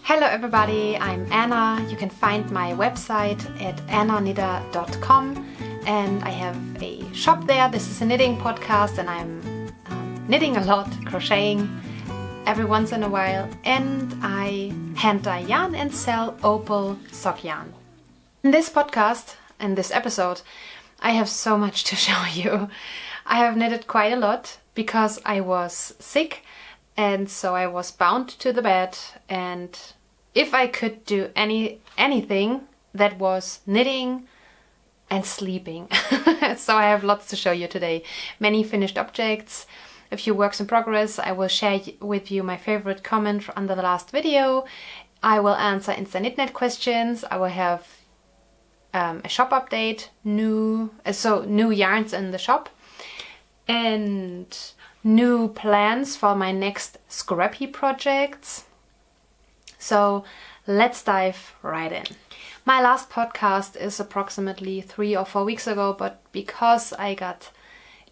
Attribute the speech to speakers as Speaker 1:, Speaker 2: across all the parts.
Speaker 1: Hello everybody, I'm Anna. You can find my website at annaknitter.com and I have a shop there. This is a knitting podcast and I'm knitting a lot, crocheting every once in a while, and I hand dye yarn and sell Opal sock yarn. In this podcast, in this episode, I have so much to show you. I have knitted quite a lot because I was sick and so I was bound to the bed, and if I could do anything, that was knitting and sleeping. So I have lots to show you today. Many finished objects, a few works in progress. I will share with you my favorite comment under the last video. I will answer instaknitnight questions. I will have a shop update, new yarns in the shop, and new plans for my next Scrappy projects. So let's dive right in. My last podcast is approximately 3 or 4 weeks ago, but because I got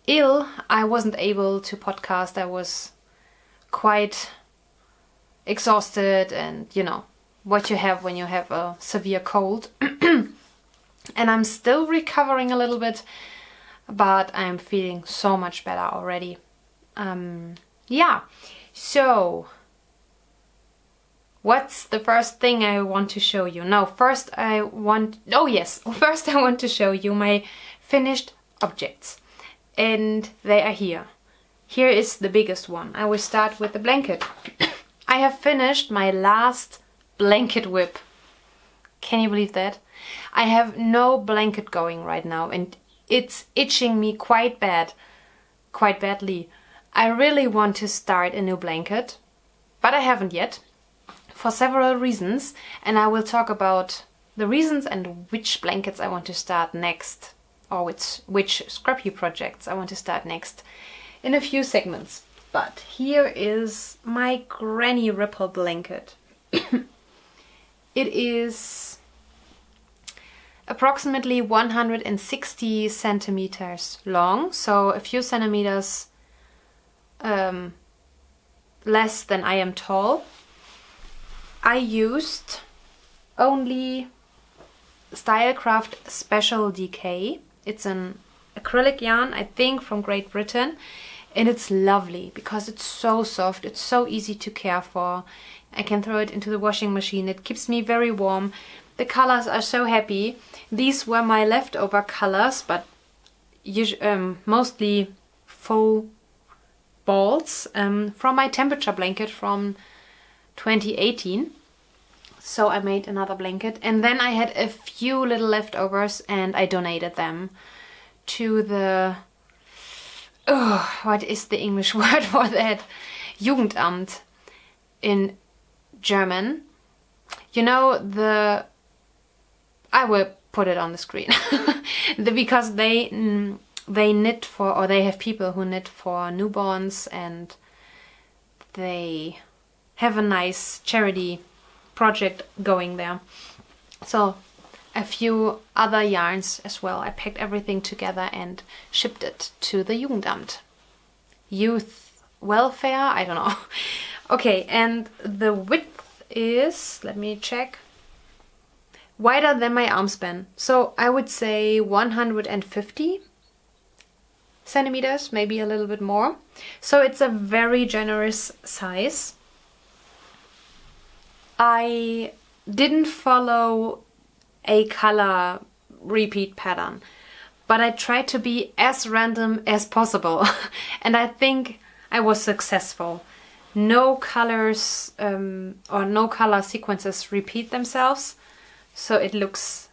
Speaker 1: ill, I wasn't able to podcast. I was quite exhausted, and you know what you have when you have a severe cold. And I'm still recovering a little bit, but I'm feeling so much better already. So what's the first thing I want to show you? No, first I want to show you my finished objects. And they are here. Here is the biggest one. I will start with the blanket. I have finished my last blanket whip. Can you believe that? I have no blanket going right now and it's itching me quite badly. I really want to start a new blanket, but I haven't yet, for several reasons, and I will talk about the reasons and which blankets I want to start next, or which Scrappy projects I want to start next in a few segments. But here is my granny ripple blanket. It is approximately 160 centimeters long, so a few centimeters less than I am tall. I used only Stylecarft Special DK. It's an acrylic yarn, I think from Great Britain, and it's lovely because it's so soft, it's so easy to care for. I can throw it into the washing machine, it keeps me very warm. The colors are so happy. These were my leftover colors, but mostly faux balls from my temperature blanket from 2018. So I made another blanket, and then I had a few little leftovers and I donated them to the what is the English word for that? Jugendamt in German. You know, I will put it on the screen. Because they knit for, or they have people who knit for newborns, and they have a nice charity project going there. So a few other yarns as well. I packed everything together and shipped it to the Jugendamt. Youth welfare? I don't know. Okay, and the width is, let me check, wider than my arm span. So I would say 150 centimeters, maybe a little bit more. So it's a very generous size. I didn't follow a color repeat pattern, but I tried to be as random as possible. And I think I was successful. No colors or no color sequences repeat themselves. So it looks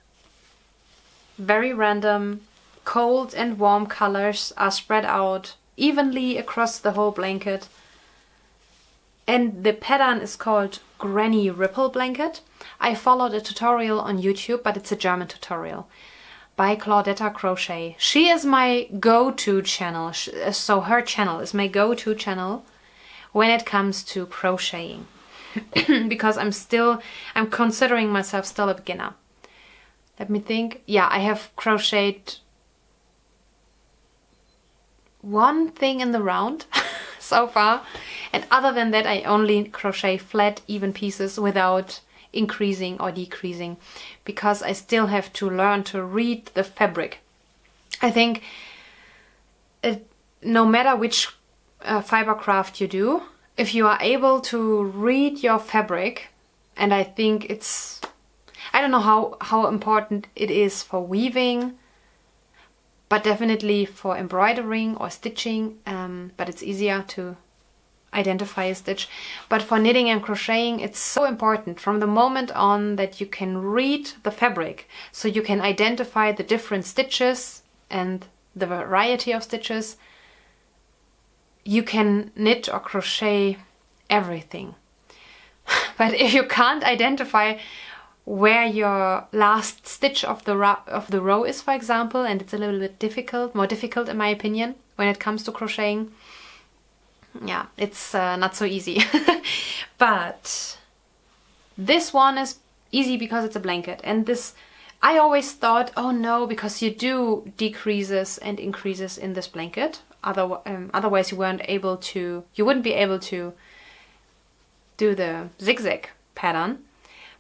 Speaker 1: very random. Cold and warm colors are spread out evenly across the whole blanket. And the pattern is called Granny Ripple Blanket. I followed a tutorial on YouTube, but it's a German tutorial by Claudetta Crochet. She is my go-to channel. So her channel is my go-to channel when it comes to crocheting. Because I'm considering myself still a beginner. Let me think. Yeah, I have crocheted one thing in the round so far. And other than that, I only crochet flat, even pieces without increasing or decreasing, because I still have to learn to read the fabric. I think no matter which fiber craft you do, if you are able to read your fabric, and I think it's, I don't know how important it is for weaving, but definitely for embroidering or stitching, but it's easier to identify a stitch. But for knitting and crocheting, it's so important from the moment on that you can read the fabric, so you can identify the different stitches and the variety of stitches. You can knit or crochet everything. But if you can't identify where your last stitch of the row is, for example, and it's a little bit difficult, more difficult in my opinion, when it comes to crocheting, yeah, it's not so easy. But this one is easy because it's a blanket, and this, I always thought, oh no, because you do decreases and increases in this blanket. Otherwise you wouldn't be able to do the zigzag pattern.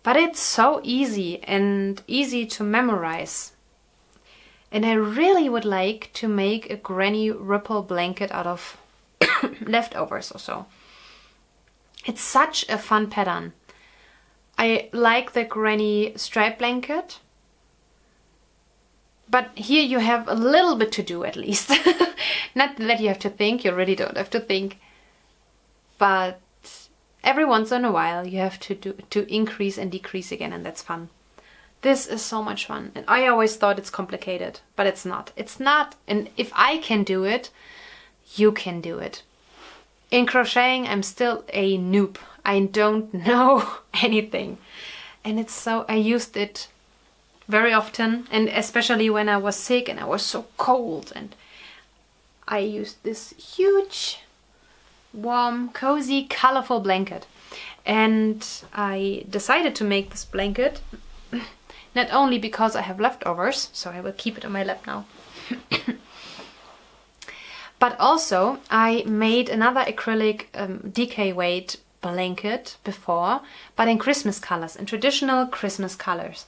Speaker 1: But it's so easy and easy to memorize. And I really would like to make a granny ripple blanket out of leftovers or so. It's such a fun pattern. I like the granny stripe blanket, but here you have a little bit to do at least. Not that you have to think, you really don't have to think, but every once in a while you have to increase and decrease again, and that's fun. This is so much fun, and I always thought it's complicated, but it's not. It's not, and if I can do it, you can do it. In crocheting, I'm still a noob. I don't know anything, and it's so, I used it very often, and especially when I was sick and I was so cold, and I used this huge, warm, cozy, colorful blanket. And I decided to make this blanket not only because I have leftovers, so I will keep it on my lap now, but also I made another acrylic DK weight blanket before, but in Christmas colors, in traditional Christmas colors.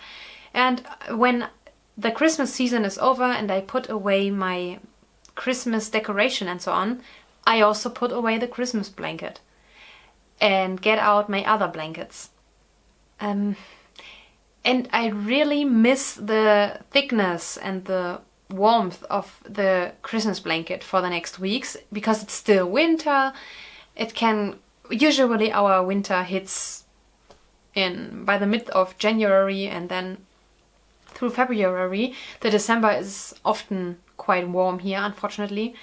Speaker 1: And when the Christmas season is over and I put away my Christmas decoration and so on, I also put away the Christmas blanket and get out my other blankets. And I really miss the thickness and the warmth of the Christmas blanket for the next weeks, because it's still winter. Usually our winter hits by the mid of January, and then through February. The December is often quite warm here, unfortunately.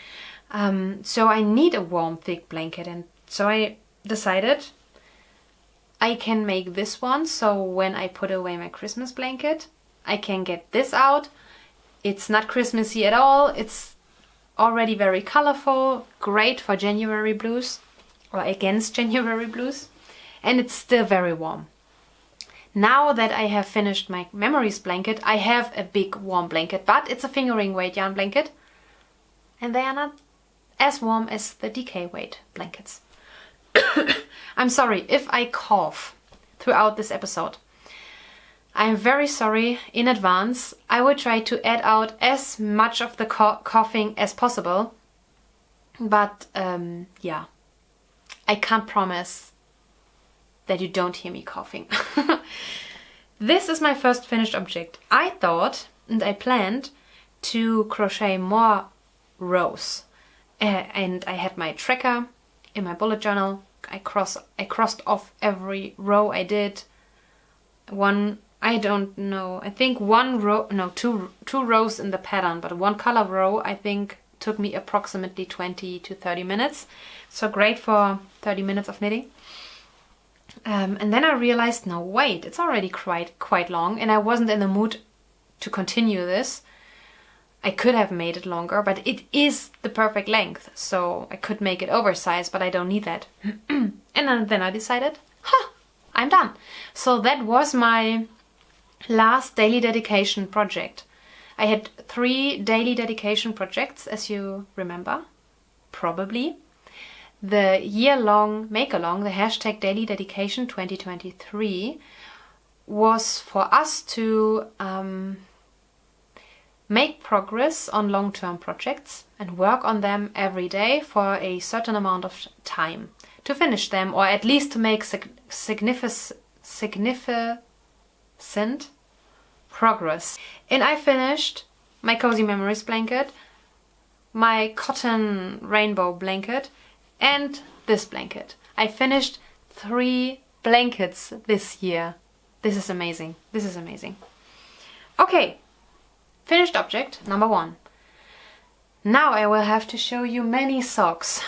Speaker 1: So I need a warm, thick blanket, and so I decided I can make this one, so when I put away my Christmas blanket, I can get this out. It's not Christmassy at all. It's already very colorful, great for January blues, or against January blues, and it's still very warm. Now that I have finished my memories blanket, I have a big warm blanket, but it's a fingering weight yarn blanket, and they are not as warm as the DK weight blankets. I'm sorry if I cough throughout this episode. I'm very sorry in advance. I will try to add out as much of the coughing as possible, but yeah, I can't promise that you don't hear me coughing. This is my first finished object. I thought and I planned to crochet more rows, and I had my tracker in my bullet journal. I crossed off every row I did. I don't know, I think two rows in the pattern, but one color row I think took me approximately 20 to 30 minutes. So great for 30 minutes of knitting. And then I realized, no wait, it's already quite long, and I wasn't in the mood to continue this. I could have made it longer, but it is the perfect length, so I could make it oversized, but I don't need that. And then I decided, I'm done. So that was my last daily dedication project. I had 3 daily dedication projects, as you remember, probably. the year-long make-along, the hashtag Daily Dedication 2023, was for us to make progress on long-term projects and work on them every day for a certain amount of time to finish them, or at least to make significant progress. And I finished my Cozy Memories blanket, my cotton rainbow blanket, and this blanket. I finished 3 blankets this year. This is amazing. This is amazing. Okay, finished object number 1. Now I will have to show you many socks.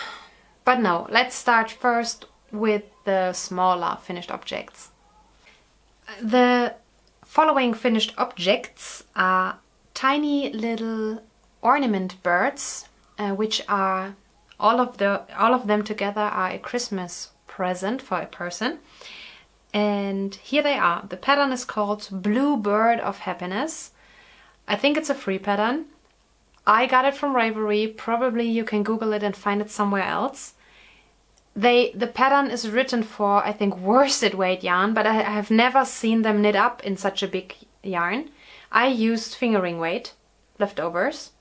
Speaker 1: But no, let's start first with the smaller finished objects. The following finished objects are tiny little ornament birds, which are all of them together are a Christmas present for a person. And here they are. The pattern is called Blue Bird of Happiness. I think it's a free pattern. I got it from Ravelry. Probably you can Google it and find it somewhere else. The pattern is written for, I think, worsted weight yarn, but I have never seen them knit up in such a big yarn. I used fingering weight leftovers.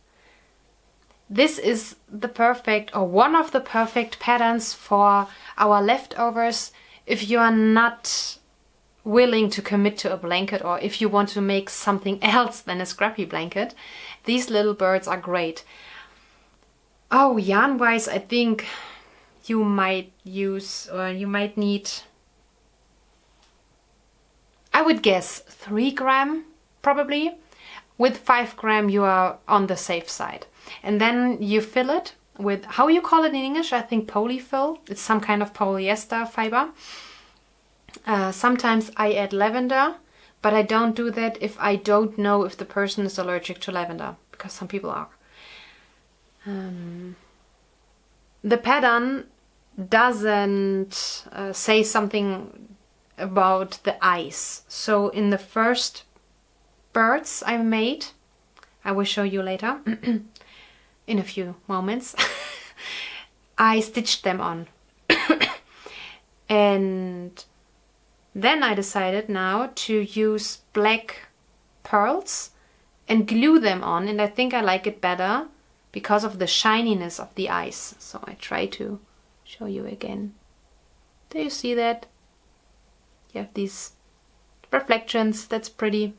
Speaker 1: This is the perfect, or one of the perfect patterns for our leftovers if you are not willing to commit to a blanket, or if you want to make something else than a scrappy blanket. These little birds are great. Oh, yarn-wise, I think you might use, or you might need, I would guess 3 gram probably. With 5 gram you are on the safe side. And then you fill it with, how you call it in English? I think polyfill. It's some kind of polyester fiber. Sometimes I add lavender, but I don't do that if I don't know if the person is allergic to lavender, because some people are. The pattern doesn't say something about the eyes. So in the first birds I made, I will show you later in a few moments, I stitched them on. And then I decided now to use black pearls and glue them on, and I think I like it better because of the shininess of the eyes. So I try to show you again. Do you see that? You have these reflections, that's pretty.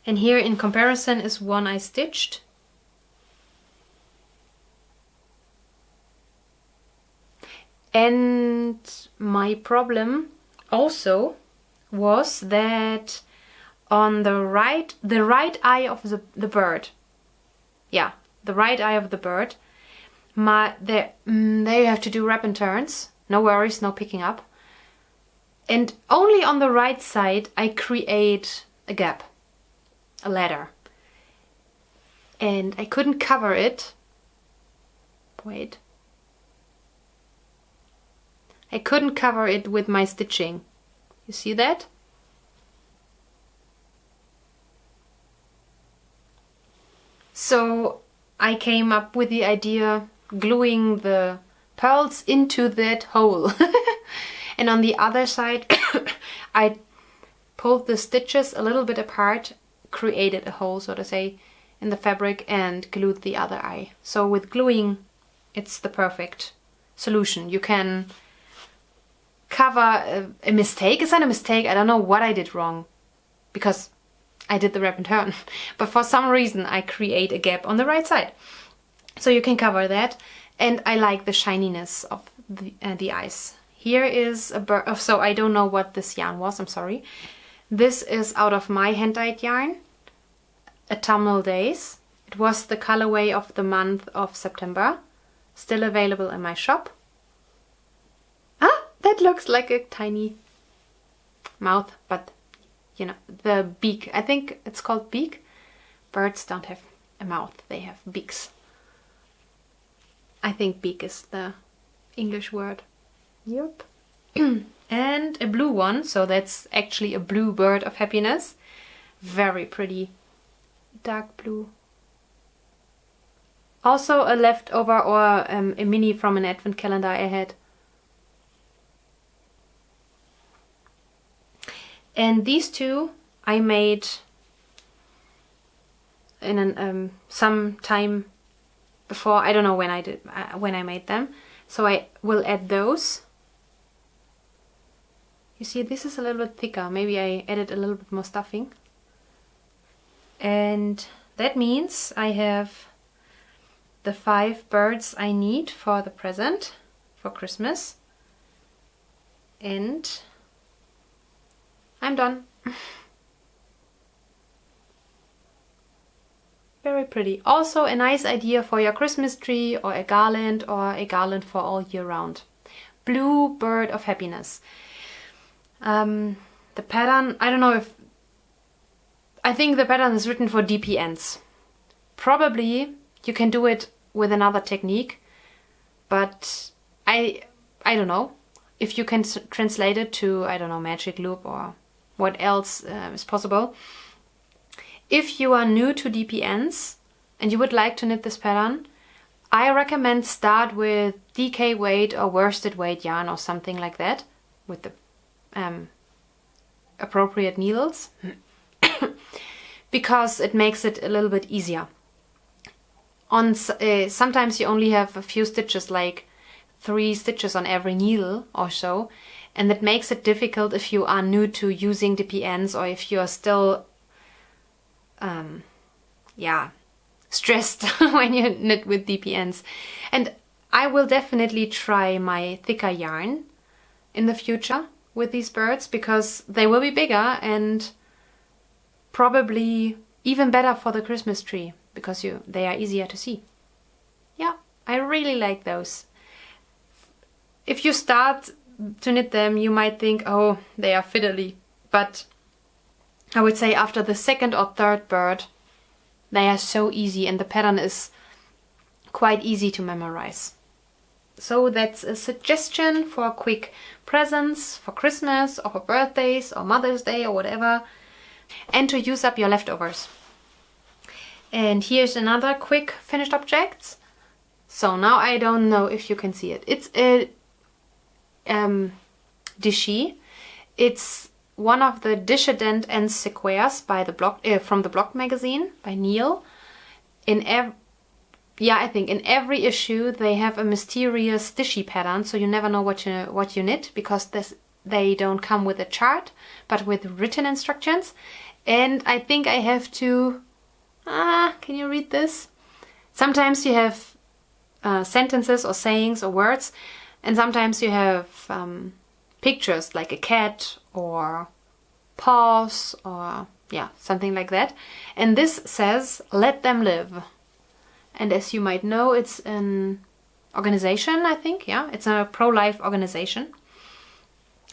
Speaker 1: And here in comparison is one I stitched. And my problem also was that on the right eye of the bird, yeah, the right eye of the bird, there you have to do wrap and turns. No worries, no picking up. And only on the right side I create a gap, a ladder. And I couldn't cover it. Wait. I couldn't cover it with my stitching. You see that? So I came up with the idea gluing the pearls into that hole. And on the other side I pulled the stitches a little bit apart, created a hole, so to say, in the fabric and glued the other eye. So with gluing, it's the perfect solution. You can cover a mistake. It's not a mistake. I don't know what I did wrong, because I did the wrap and turn. But for some reason I create a gap on the right side. So you can cover that. And I like the shininess of the eyes. Here is a bird. So I don't know what this yarn was, I'm sorry. This is out of my hand-dyed yarn, Autumnal Days. It was the colorway of the month of September. Still available in my shop. Ah, that looks like a tiny mouth, but you know, the beak. I think it's called beak. Birds don't have a mouth, they have beaks. I think beak is the English word. Yep. And a blue one, so that's actually a blue bird of happiness. Very pretty. Dark blue. Also a leftover or a mini from an advent calendar I had. And these two I made in some time before. I don't know when I made them. So I will add those. You see, this is a little bit thicker. Maybe I added a little bit more stuffing. And that means I have the 5 birds I need for the present for Christmas. And I'm done. Very pretty. Also a nice idea for your Christmas tree or a garland for all year round. Blue Bird of Happiness. The pattern, I don't know if... I think the pattern is written for DPNs. Probably you can do it with another technique, but I don't know if you can translate it to, I don't know, magic loop or what else is possible. If you are new to DPNs and you would like to knit this pattern, I recommend start with DK weight or worsted weight yarn or something like that with the appropriate needles because it makes it a little bit easier. Sometimes you only have a few stitches, like 3 stitches on every needle or so, and that makes it difficult if you are new to using DPNs or if you are still stressed when you knit with DPNs. And I will definitely try my thicker yarn in the future with these birds because they will be bigger and probably even better for the Christmas tree because they are easier to see. Yeah, I really like those. If you start to knit them, you might think, oh, they are fiddly, but I would say after the 2nd or 3rd bird, they are so easy and the pattern is quite easy to memorize. So that's a suggestion for quick presents for Christmas or for birthdays or Mother's Day or whatever, and to use up your leftovers. And here's another quick finished object. So now I don't know if you can see it. It's a Dishi. It's one of the Dissident and Squares by the block from the Block magazine by Neil. I think in every issue they have a mysterious Dishi pattern, so you never know what you knit because they don't come with a chart, but with written instructions. And I think I have to. Can you read this? Sometimes you have sentences or sayings or words, and sometimes you have pictures like a cat or paws or something like that. And this says, "Let them live." And as you might know, it's an organization, I think. Yeah, it's a pro-life organization.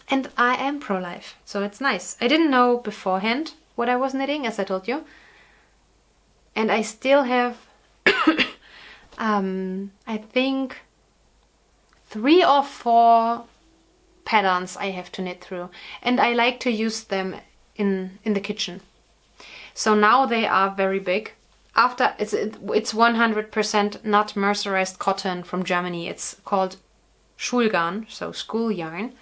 Speaker 1: And I am pro-life, so it's nice. I didn't know beforehand what I was knitting, as I told you. And I still have, I think, 3 or 4 patterns I have to knit through. And I like to use them in the kitchen. So now they are very big. After it's 100% not mercerized cotton from Germany. It's called Schulgarn, so school yarn.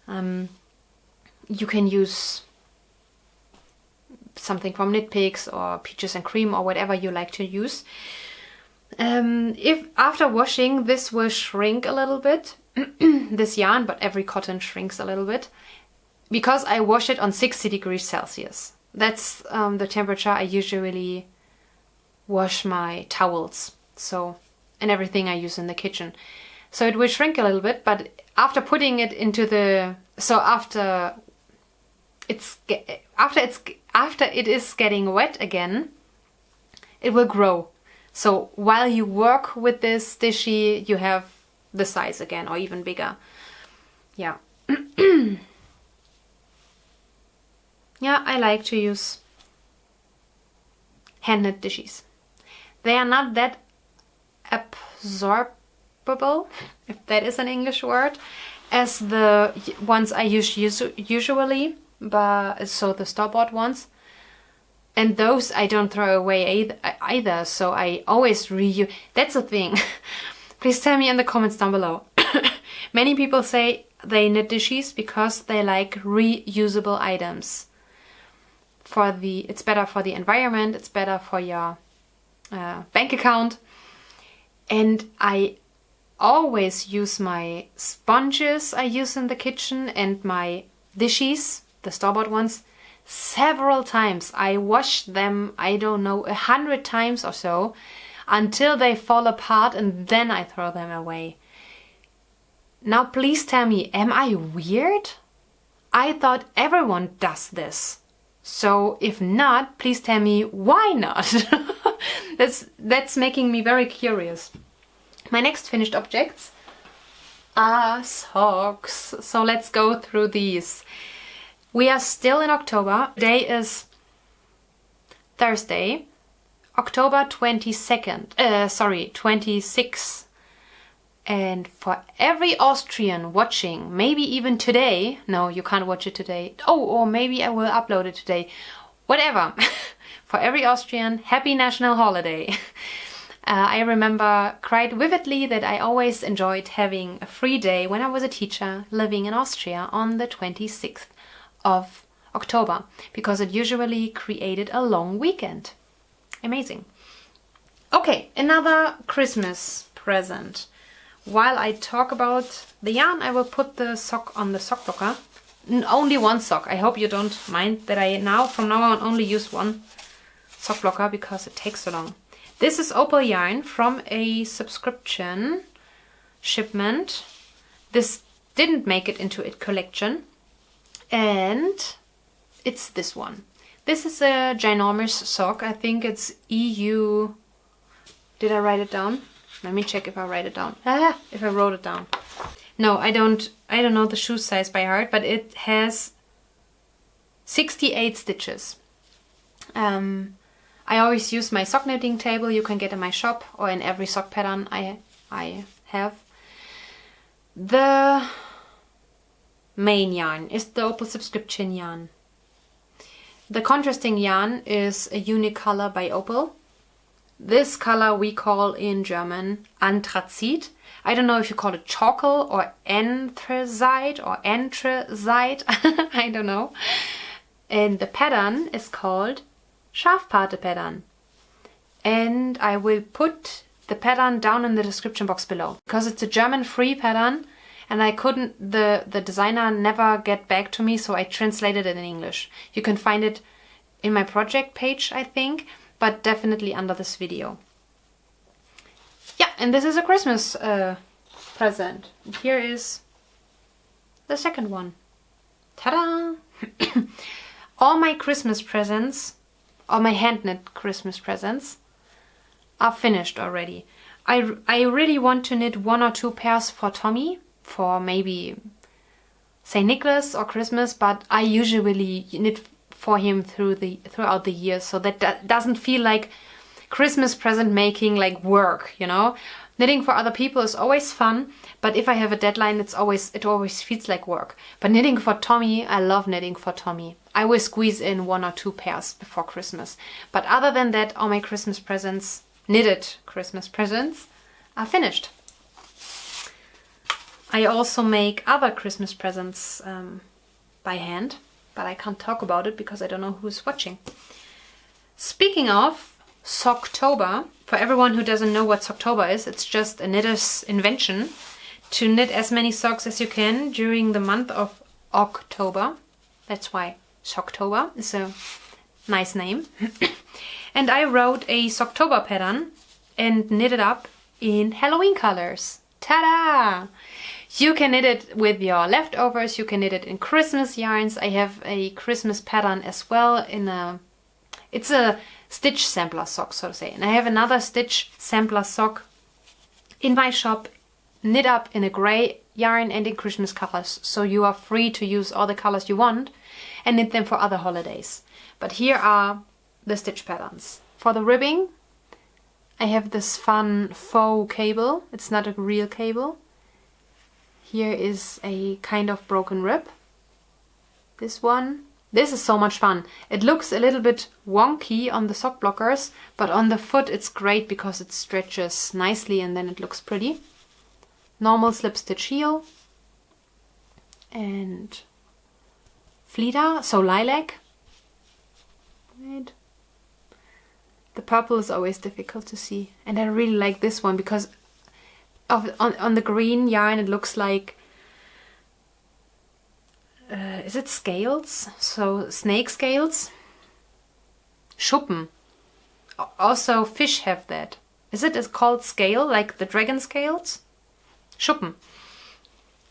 Speaker 1: You can use something from Knit Picks or Peaches and Cream or whatever you like to use. If after washing, this will shrink a little bit, this yarn, but every cotton shrinks a little bit because I wash it on 60 degrees Celsius. That's the temperature I usually wash my towels, and everything I use in the kitchen. So it will shrink a little bit, but after putting it into after it is getting wet again, it will grow. So while you work with this Dishi, you have the size again, or even bigger. Yeah. Yeah, I like to use hand knit Dishis. They are not that absorbable, if that is an English word, as the ones I use usually, so the store-bought ones. And those I don't throw away either, so I always reuse. That's the thing. Please tell me in the comments down below. Many people say they knit dishes because they like reusable items. It's better for the environment, it's better for your bank account. And I always use my sponges I use in the kitchen and my dishes, the store-bought ones, several times. I wash them, I don't know, 100 times or so until they fall apart, and then I throw them away. Now please tell me, am I weird? I thought everyone does this. So if not, please tell me why not? That's making me very curious. My next finished objects are socks. So let's go through these. We are still in October. Today is Thursday, October 26th. And for every Austrian watching, maybe even today, no, you can't watch it today. Oh, or maybe I will upload it today. Whatever. For every Austrian, happy national holiday. I remember quite vividly that I always enjoyed having a free day when I was a teacher living in Austria on the 26th of October, because it usually created a long weekend. Amazing. Okay, another Christmas present. While I talk about the yarn, I will put the sock on the sock blocker. Only one sock. I hope you don't mind that I from now on only use one sock blocker because it takes so long. This is Opal yarn from a subscription shipment. This didn't make it into a collection, and it's this one. This is a ginormous sock. I think it's EU. Did I write it down? Let me check if I write it down. If I wrote it down. No, I don't know the shoe size by heart, but it has 68 stitches. I always use my sock knitting table you can get in my shop or in every sock pattern I have. The main yarn is the Opal subscription yarn. The contrasting yarn is a unique color by Opal. This color we call in German Anthrazit. I don't know if you call it charcoal or anthracite or anthracite. I don't know. And the pattern is called Schafpate pattern. And I will put the pattern down in the description box below. Because it's a German free pattern and I couldn't, the designer never get back to me, so I translated it in English. You can find it in my project page, I think, but definitely under this video. Yeah, and this is a Christmas present. And here is the second one. Ta-da! All my Christmas presents, all my hand-knit Christmas presents, are finished already. I really want to knit 1 or 2 pairs for Tommy, for maybe St. Nicholas or Christmas, but I usually knit for him throughout the year, so that doesn't feel like Christmas present making like work, you know. Knitting for other people is always fun, but if I have a deadline, it always feels like work. But knitting for Tommy, I love knitting for Tommy. I will squeeze in 1 or 2 pairs before Christmas. But other than that, all my Christmas presents, knitted Christmas presents, are finished. I also make other Christmas presents by hand, but I can't talk about it because I don't know who's watching. Speaking of Socktober, for everyone who doesn't know what Socktober is, it's just a knitter's invention to knit as many socks as you can during the month of October. That's why Socktober is a nice name. And I wrote a Socktober pattern and knit it up in Halloween colors. Ta-da! You can knit it with your leftovers, you can knit it in Christmas yarns. I have a Christmas pattern as well it's a stitch sampler sock, so to say. And I have another stitch sampler sock in my shop, knit up in a grey yarn and in Christmas colors. So you are free to use all the colors you want and knit them for other holidays. But here are the stitch patterns. For the ribbing, I have this fun faux cable. It's not a real cable. Here is a kind of broken rib. This This is so much fun. It looks a little bit wonky on the sock blockers, but on the foot it's great because it stretches nicely and then it looks pretty. Normal slip stitch heel and Fleeta, so lilac. Right. The purple is always difficult to see, and I really like this one because on the green yarn it looks like is it scales? So snake scales? Schuppen. Also fish have that. Is it called scale, like the dragon scales? Schuppen.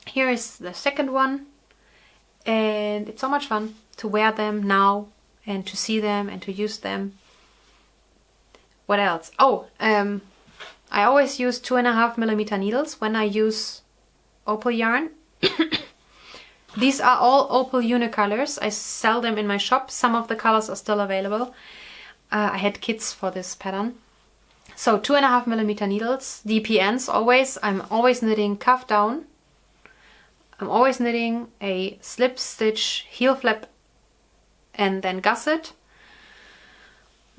Speaker 1: Here is the second one. And it's so much fun to wear them now and to see them and to use them. What else? Oh, I always use 2.5mm needles when I use opal yarn. These are all opal unicolors. I sell them in my shop. Some of the colors are still available. I had kits for this pattern. So 2.5mm needles, DPNs always. I'm always knitting cuff down. I'm always knitting a slip stitch heel flap and then gusset.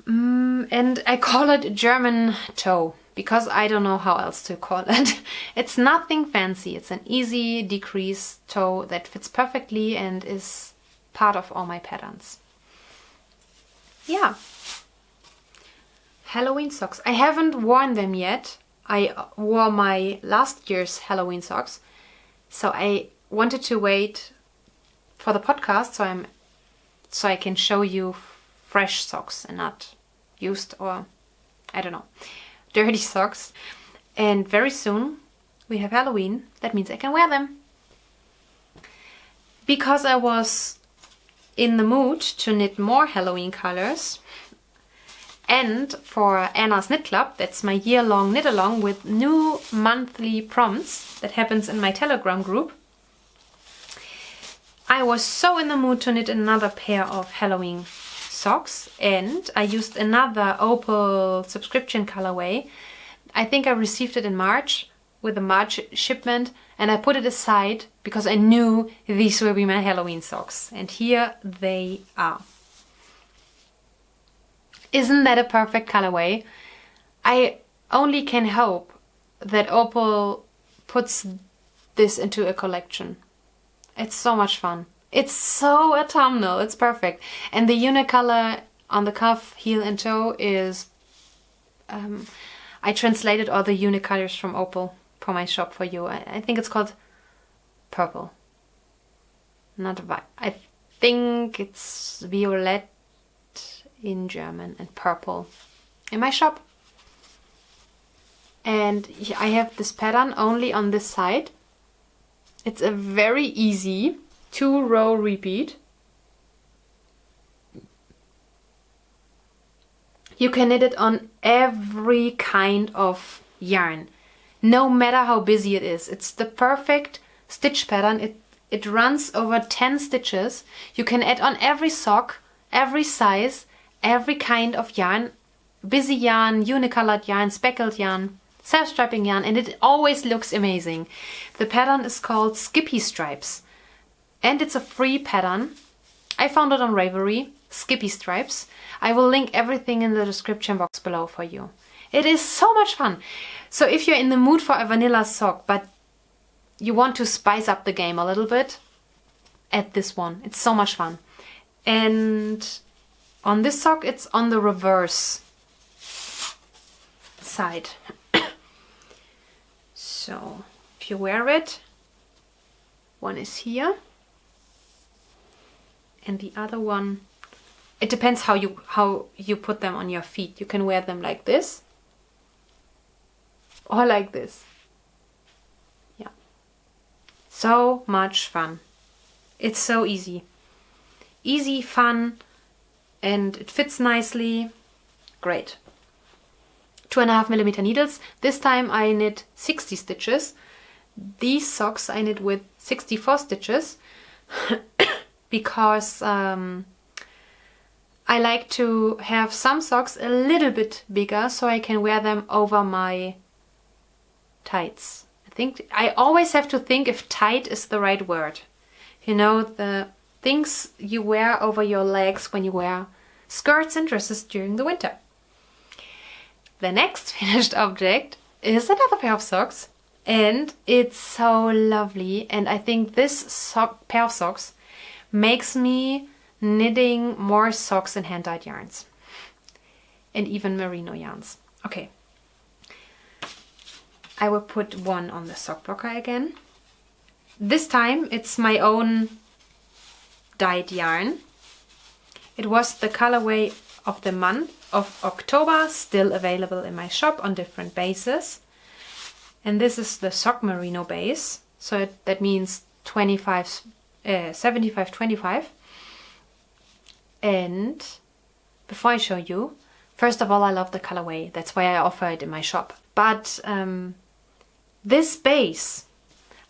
Speaker 1: And I call it German toe because I don't know how else to call it. It's nothing fancy. It's an easy decrease toe that fits perfectly and is part of all my patterns. Yeah. Halloween socks. I haven't worn them yet. I wore my last year's Halloween socks. So I wanted to wait for the podcast so I can show you fresh socks and not used or, I don't know, dirty socks. And very soon we have Halloween. That means I can wear them. Because I was in the mood to knit more Halloween colors, and for Anna's Knit Club, that's my year-long knit-along with new monthly prompts that happens in my Telegram group, I was so in the mood to knit another pair of Halloween socks, and I used another Opal subscription colorway. I think I received it in March with a March shipment, and I put it aside because I knew these will be my Halloween socks, and here they are. Isn't that a perfect colorway? I only can hope that Opal puts this into a collection. It's so much fun. It's so autumnal. It's perfect. And the unicolor on the cuff, heel and toe is... I translated all the unicolors from Opal for my shop for you. I think it's called purple. Not violet. I think it's violet in German and purple in my shop. And I have this pattern only on this side. It's a very easy 2-row repeat. You can knit it on every kind of yarn, no matter how busy it is. It's the perfect stitch pattern. It runs over 10 stitches. You can add on every sock, every size, every kind of yarn, busy yarn, unicolored yarn, speckled yarn, self-striping yarn, and it always looks amazing. The pattern is called Stylecarft Stripes, and it's a free pattern. I found it on Ravelry, Stylecarft Stripes. I will link everything in the description box below for you. It is so much fun. So if you're in the mood for a vanilla sock, but you want to spice up the game a little bit, add this one. It's so much fun. And on this sock, it's on the reverse side. So if you wear it, one is here and the other one, it depends how you put them on your feet. You can wear them like this or like this. Yeah. So much fun. It's so easy. Easy, fun, and it fits nicely. Great. 2.5mm needles. This time I knit 60 stitches. These socks I knit with 64 stitches because I like to have some socks a little bit bigger so I can wear them over my tights. I always have to think if tight is the right word. You know, the things you wear over your legs when you wear skirts and dresses during the winter. The next finished object is another pair of socks, and it's so lovely, and I think this pair of socks makes me knitting more socks and hand-dyed yarns and even merino yarns. Okay, I will put one on the sock blocker again. This time it's my own dyed yarn. It was the colorway of the month of October, still available in my shop on different bases. And this is the sock merino base, so that means 75-25. And before I show you, first of all, I love the colorway. That's why I offer it in my shop. But this base,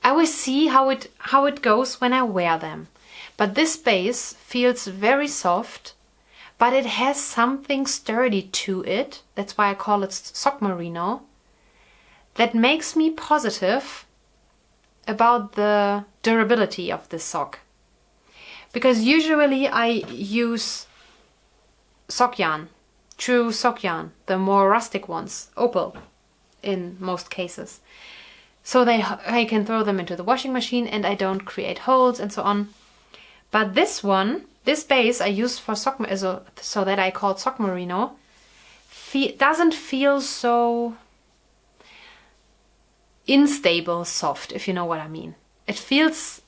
Speaker 1: I will see how it goes when I wear them. But this base feels very soft, but it has something sturdy to it. That's why I call it sock merino. That makes me positive about the durability of this sock. Because usually I use sock yarn, true sock yarn, the more rustic ones, Opal in most cases. So I can throw them into the washing machine and I don't create holes and so on. But this one, this base I use for sock, so that I call sock merino, doesn't feel so unstable soft, if you know what I mean. It feels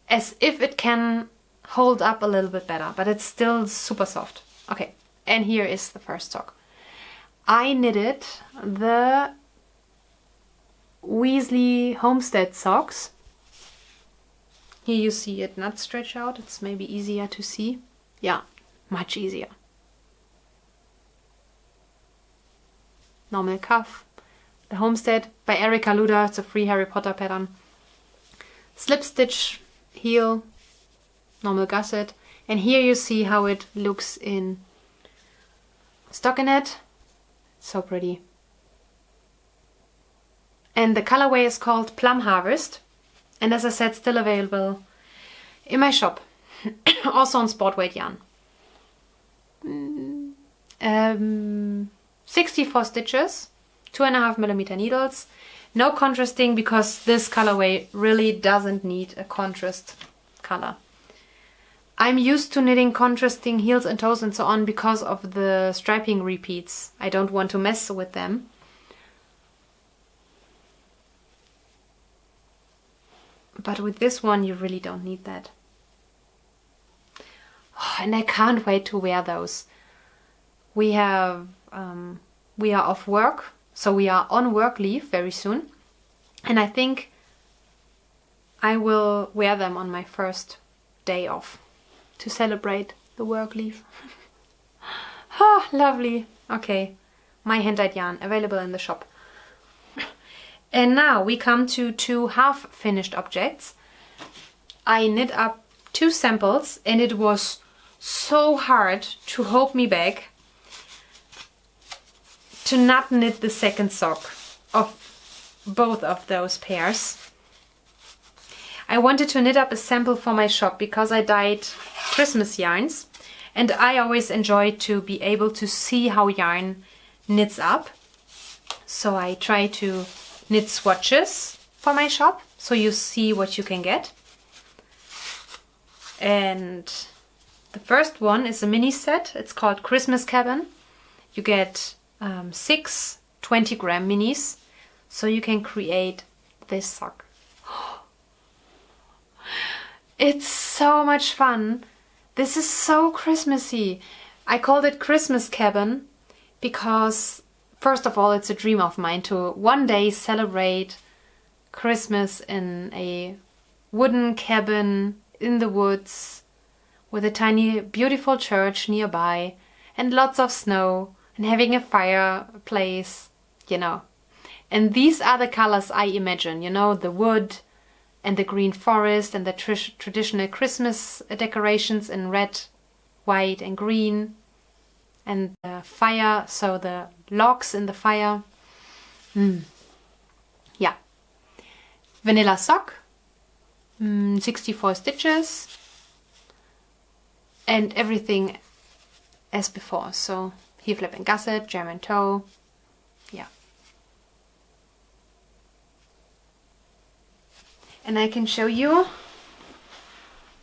Speaker 1: as if it can hold up a little bit better, but it's still super soft. Okay, and here is the first sock. I knitted the Weasley Homestead socks. Here you see it not stretch out. It's maybe easier to see. Yeah, much easier. Normal cuff. The Homestead by Erica Luda. It's a free Harry Potter pattern. Slip stitch heel. Normal gusset. And here you see how it looks in stockinette. So pretty. And the colorway is called Plum Harvest. And as I said, still available in my shop. Also on sportweight yarn. 64 stitches, 2.5mm needles. No contrasting because this colorway really doesn't need a contrast color. I'm used to knitting contrasting heels and toes and so on because of the striping repeats. I don't want to mess with them. But with this one, you really don't need that. Oh, and I can't wait to wear those. We are off work, so we are on work leave very soon. And I think I will wear them on my first day off to celebrate the work leave. Oh, lovely. Okay, my hand-dyed yarn available in the shop. And now we come to two half-finished objects. I knit up 2 samples and it was so hard to hold me back to not knit the second sock of both of those pairs. I wanted to knit up a sample for my shop because I dyed Christmas yarns and I always enjoy to be able to see how yarn knits up. So I try to knit swatches for my shop so you see what you can get. And the first one is a mini set. It's called Christmas Cabin. You get 6 20-gram minis so you can create this sock. It's so much fun. This is so Christmassy. I called it Christmas Cabin because first of all, it's a dream of mine to one day celebrate Christmas in a wooden cabin in the woods with a tiny, beautiful church nearby and lots of snow and having a fireplace, you know. And these are the colors I imagine, you know, the wood and the green forest and the traditional Christmas decorations in red, white and green. And the fire, so the logs in the fire. Yeah. Vanilla sock, 64 stitches. and everything as before. So heel flap and gusset, German toe, yeah. And I can show you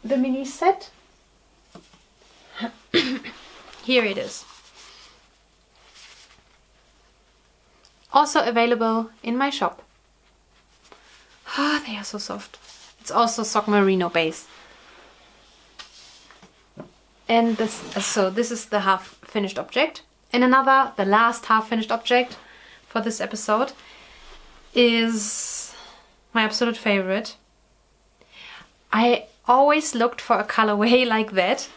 Speaker 1: the mini set. Here it is. Also available in my shop. Ah, they are so soft. It's also sock merino base. And this, so this is the half finished object. And the last half finished object for this episode is my absolute favorite. I always looked for a colorway like that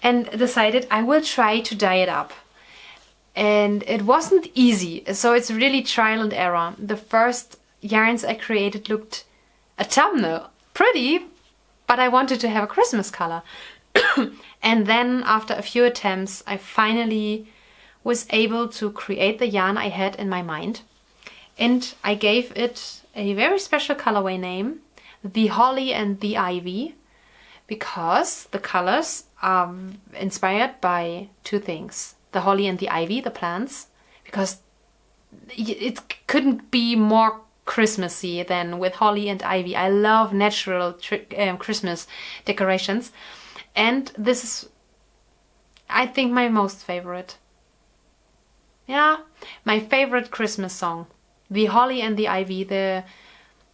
Speaker 1: and decided I will try to dye it up. And it wasn't easy, so it's really trial and error. The first yarns I created looked autumnal, pretty, but I wanted to have a Christmas color. And then after a few attempts, I finally was able to create the yarn I had in my mind. And I gave it a very special colorway name, the Holly and the Ivy, because the colors are inspired by two things. The holly and the ivy, the plants, because it couldn't be more Christmassy than with holly and ivy. I love natural Christmas decorations, and this is, I think, my most favorite. Yeah, my favorite Christmas song. The Holly and the Ivy, the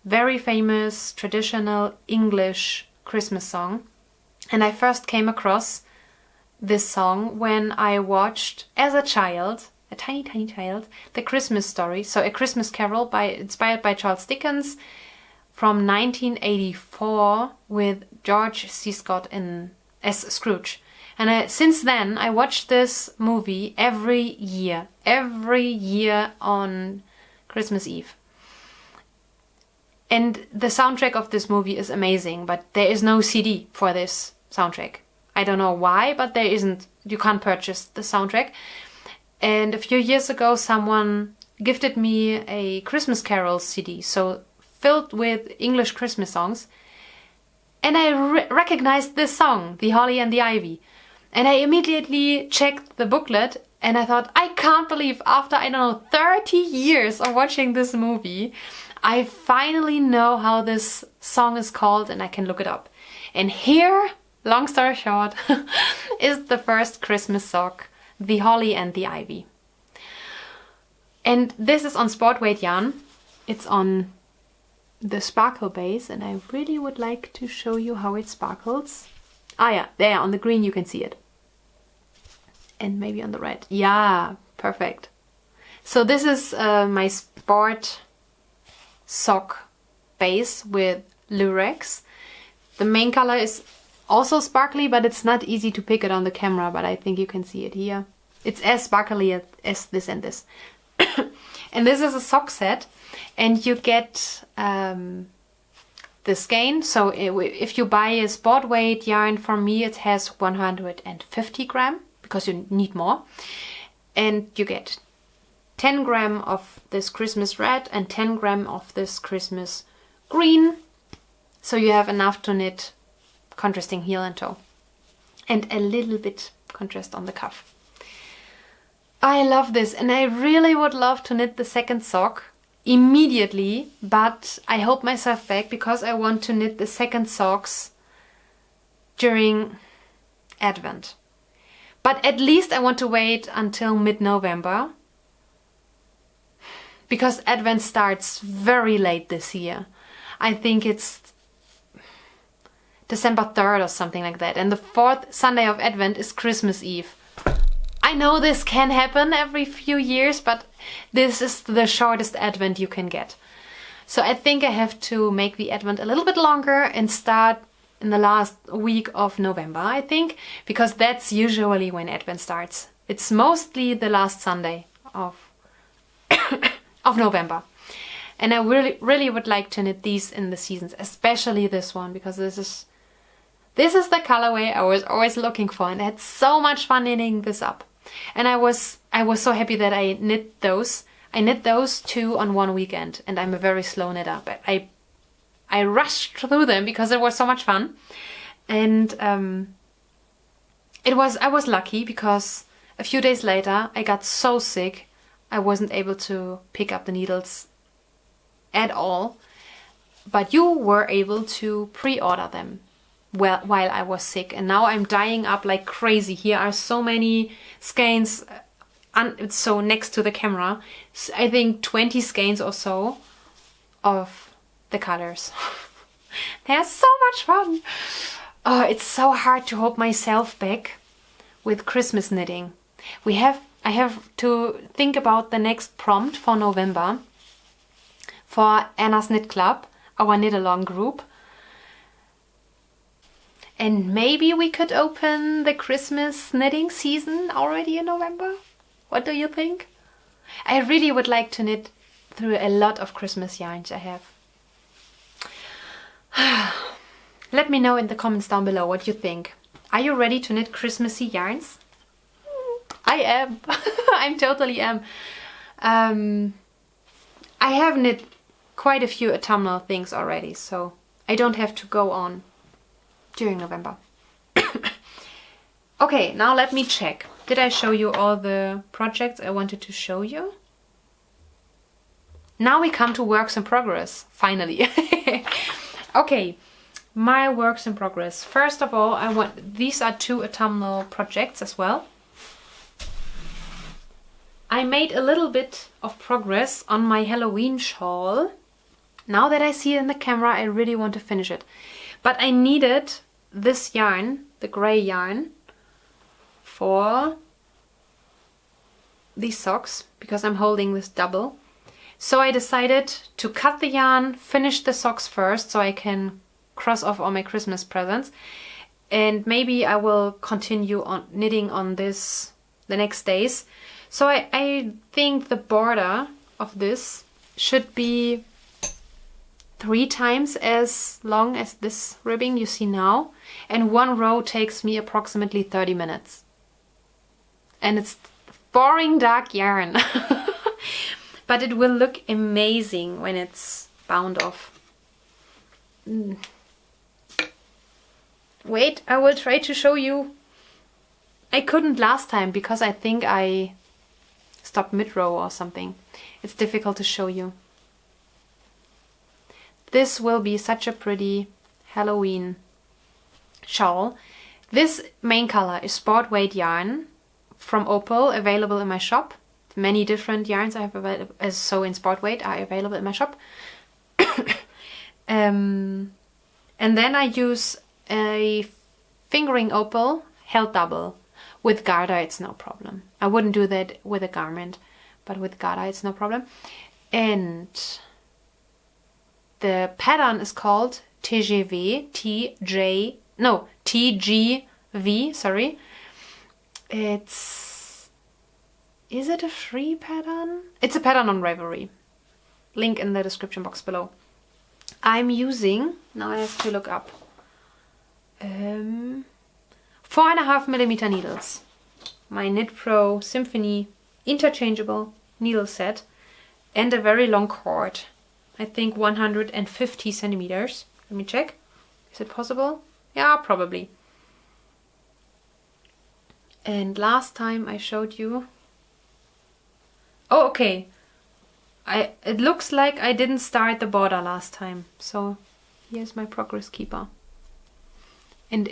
Speaker 1: very famous traditional English Christmas song. And I first came across this song when I watched, as a child, a tiny child, The Christmas Story, so A Christmas Carol inspired by Charles Dickens from 1984 with George C. Scott as Scrooge. And since then I watched this movie every year on Christmas Eve. And the soundtrack of this movie is amazing, but there is no CD for this soundtrack. I don't know why, but there isn't. You can't purchase the soundtrack. And a few years ago, someone gifted me a Christmas Carol CD, so filled with English Christmas songs. And I recognized this song, The Holly and the Ivy. And I immediately checked the booklet, and I thought, I can't believe after, 30 years of watching this movie, I finally know how this song is called, and I can look it up. And here, long story short, is the first Christmas sock, The Holly and the Ivy. And this is on sportweight yarn. It's on the sparkle base, and I really would like to show you how it sparkles. Ah yeah, there on the green you can see it. And maybe on the red. Yeah, perfect. So this is my sport sock base with Lurex. The main color is also sparkly, but it's not easy to pick it on the camera, but I think you can see it here. It's as sparkly as this and this. And this is a sock set, and you get the skein. So if you buy a sport weight yarn from me, it has 150 gram, because you need more. And you get 10 gram of this Christmas red and 10 gram of this Christmas green. So you have enough to knit contrasting heel and toe. And a little bit contrast on the cuff. I love this, and I really would love to knit the second sock immediately, but I hold myself back because I want to knit the second socks during Advent. But at least I want to wait until mid-November, because Advent starts very late this year. I think it's December 3rd or something like that, and the 4th Sunday of Advent is Christmas Eve. I know this can happen every few years, but this is the shortest Advent you can get. So I think I have to make the Advent a little bit longer and start in the last week of November, I think, because that's usually when Advent starts. It's mostly the last Sunday of November. And I really would like to knit these in the seasons, especially this one, because this is the colorway I was always looking for, and I had so much fun knitting this up. And I was so happy that I knit those. I knit those two on one weekend, and I'm a very slow knitter, but I rushed through them because it was so much fun. And I was lucky because a few days later I got so sick I wasn't able to pick up the needles at all. But you were able to pre-order them while I was sick, and now I'm dying up like crazy. Here are so many skeins so next to the camera. I think 20 skeins or so of the colors. They're so much fun. Oh, it's so hard to hold myself back with Christmas knitting. I have to think about the next prompt for November for Anna's Knit Club, our knit along group. And maybe we could open the Christmas knitting season already in November. What do you think? I really would like to knit through a lot of Christmas yarns I have. Let me know in the comments down below what you think. Are you ready to knit Christmassy yarns? I am. I totally am. I have knit quite a few autumnal things already, so I don't have to go on during November. Okay, now let me check. Did I show you all the projects I wanted to show you? Now we come to works in progress, finally. Okay, my works in progress. First of all, these are 2 autumnal projects as well. I made a little bit of progress on my Halloween shawl. Now that I see it in the camera, I really want to finish it. But I needed this yarn, the gray yarn, for these socks, because I'm holding this double. So I decided to cut the yarn, finish the socks first, so I can cross off all my Christmas presents. And maybe I will continue on knitting on this the next days. So I think the border of this should be 3 times as long as this ribbing you see now. And 1 row takes me approximately 30 minutes. And it's boring dark yarn. But it will look amazing when it's bound off. Wait, I will try to show you. I couldn't last time because I think I stopped mid-row or something. It's difficult to show you. This will be such a pretty Halloween shawl. This main color is sport weight yarn from Opal, available in my shop. Many different yarns I have available, so in sport weight, are available in my shop. And then I use a fingering opal held double. With garter it's no problem. I wouldn't do that with a garment, but with garter it's no problem. And the pattern is called TGV, TGV, sorry. Is it a free pattern? It's a pattern on Ravelry. Link in the description box below. I'm using, now I have to look up, 4.5mm needles. My Knit Pro Symphony interchangeable needle set and a very long cord. I think 150 centimeters. Let me check. Is it possible? Yeah, probably. And last time I showed you... Oh, okay. It looks like I didn't start the border last time. So here's my progress keeper. And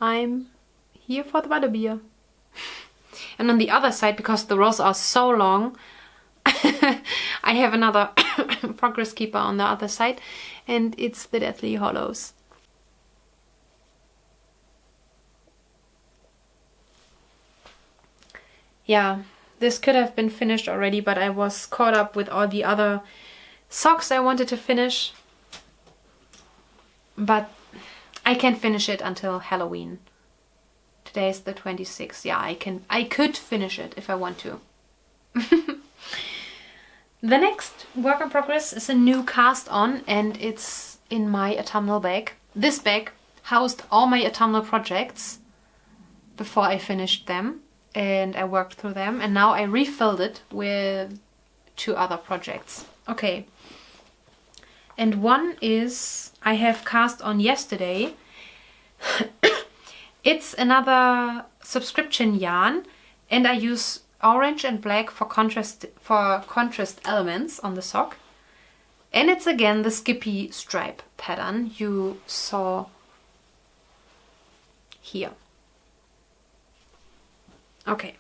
Speaker 1: I'm here for the butterbeer. And on the other side, because the rows are so long, I have another progress keeper on the other side, and it's the Deathly Hollows. Yeah, this could have been finished already, but I was caught up with all the other socks I wanted to finish. But I can finish it until Halloween. Today is the 26th. Yeah, I could finish it if I want to. The next work in progress is a new cast on, and it's in my autumnal bag. This bag housed all my autumnal projects before I finished them, and I worked through them, and now I refilled it with 2 other projects. Okay. And one is I have cast on yesterday It's another subscription yarn, and I use orange and black for contrast elements on the sock. And it's again the Skippy stripe pattern you saw here. Okay,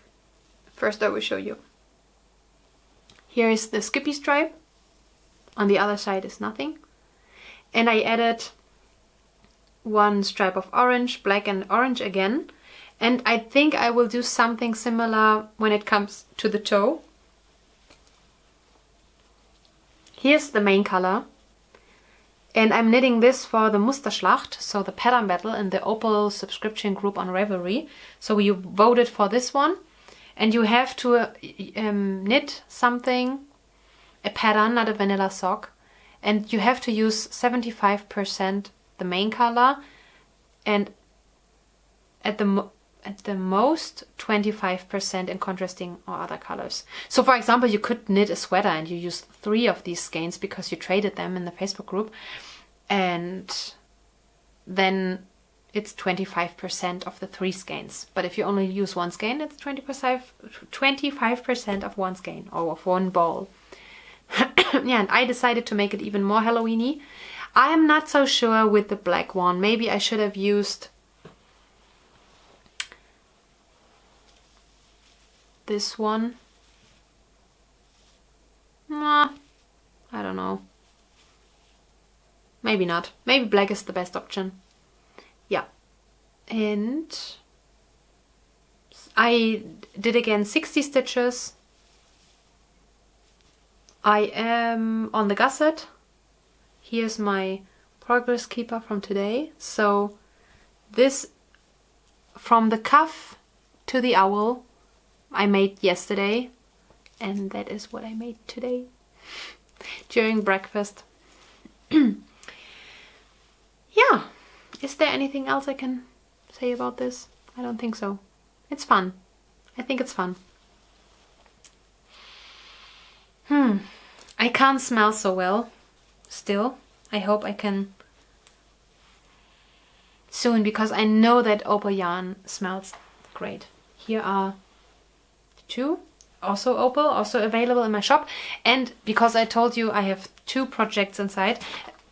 Speaker 1: first I will show you. Here is the Skippy stripe. On the other side is nothing. And I added one stripe of orange, black and orange again. And I think I will do something similar when it comes to the toe. Here's the main color. And I'm knitting this for the Musterschlacht, so the pattern battle in the Opal subscription group on Ravelry. So you voted for this one. And you have to knit something, a pattern, not a vanilla sock. And you have to use 75% the main color, and at the most 25% in contrasting or other colors. So for example, you could knit a sweater and you use 3 of these skeins because you traded them in the Facebook group, and then it's 25% of the 3 skeins. But if you only use 1 skein, it's 25% of 1 skein or of 1 ball. Yeah, and I decided to make it even more Halloweeny. I am not so sure with the black one. Maybe I should have used this one. Nah, I don't know. Maybe not. Maybe black is the best option. Yeah. And I did again 60 stitches. I am on the gusset. Here's my progress keeper from today. So this, from the cuff to the owl, I made yesterday, and that is what I made today during breakfast. Yeah, is there anything else I can say about this? I don't think so. It's fun. I think it's fun. I can't smell so well still. I hope I can soon, because I know that opal yarn smells great. Here are 2, also opal, also available in my shop. And because I told you I have 2 projects inside,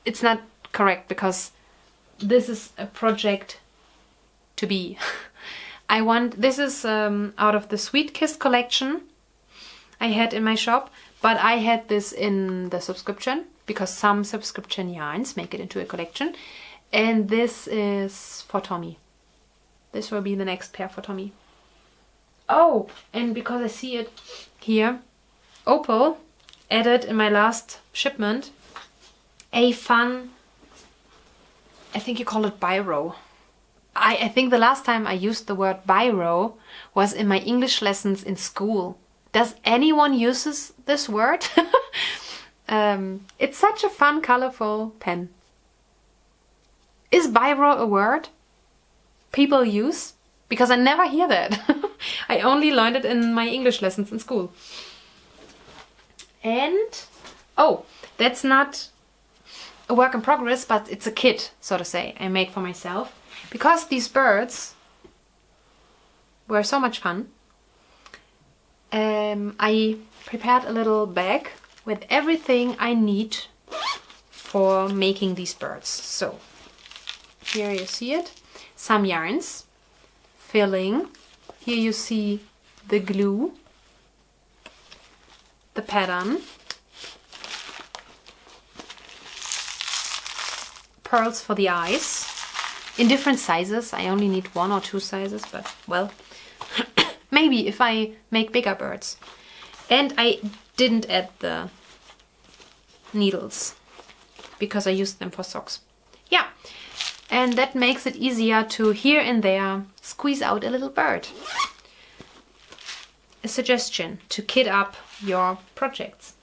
Speaker 1: it's not correct, because this is a project to be. This is out of the Sweet Kiss collection I had in my shop, but I had this in the subscription because some subscription yarns make it into a collection. And this is for Tommy. This will be the next pair for Tommy. Oh, and because I see it here, Opal added in my last shipment a fun, I think you call it biro. I think the last time I used the word biro was in my English lessons in school. Does anyone uses this word? It's such a fun, colorful pen. Is biro a word people use? Because I never hear that. I only learned it in my English lessons in school. And, oh, that's not a work in progress, but it's a kit, so to say, I made for myself. Because these birds were so much fun, I prepared a little bag with everything I need for making these birds. So, here you see it. Some yarns, filling. Here you see the glue, the pattern, pearls for the eyes, in different sizes. I only need 1 or 2 sizes, but well, maybe if I make bigger birds. And I didn't add the needles because I used them for socks. Yeah, and that makes it easier to here and there squeeze out a little bird. A suggestion to kit up your projects.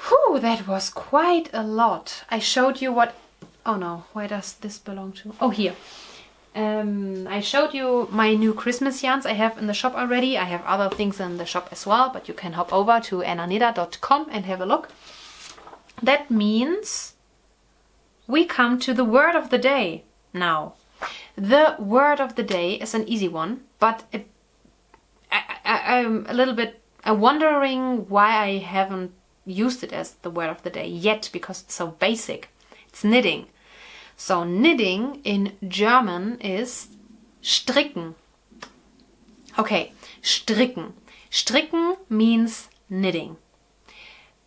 Speaker 1: Whew, that was quite a lot. I showed you what... Oh no, where does this belong to? Oh, here. I showed you my new Christmas yarns I have in the shop already. I have other things in the shop as well, but you can hop over to instaknitnight.com and have a look. That means we come to the word of the day. Now, the word of the day is an easy one, but I'm a little bit wondering why I haven't used it as the word of the day yet, because it's so basic. It's knitting. So knitting in German is stricken. Okay, stricken. Stricken means knitting.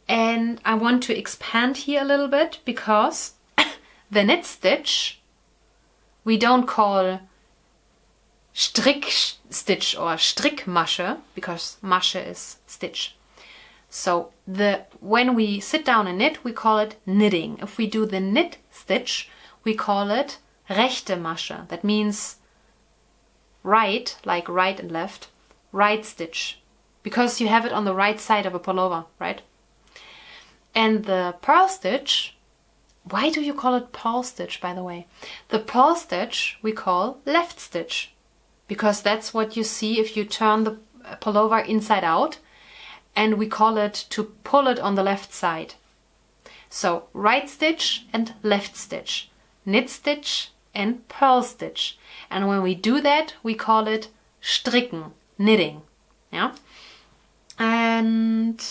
Speaker 1: And I want to expand here a little bit, because the knit stitch we don't call Strickstitch or Strickmasche, because Masche is stitch. So when we sit down and knit, we call it knitting. If we do the knit stitch, we call it rechte Masche. That means right, like right and left, right stitch, because you have it on the right side of a pullover, right? And the purl stitch, why do you call it purl stitch, by the way? The purl stitch we call left stitch, because that's what you see if you turn the pullover inside out, and we call it to pull it on the left side. So right stitch and left stitch, knit stitch and purl stitch. And when we do that, we call it stricken, knitting. Yeah. And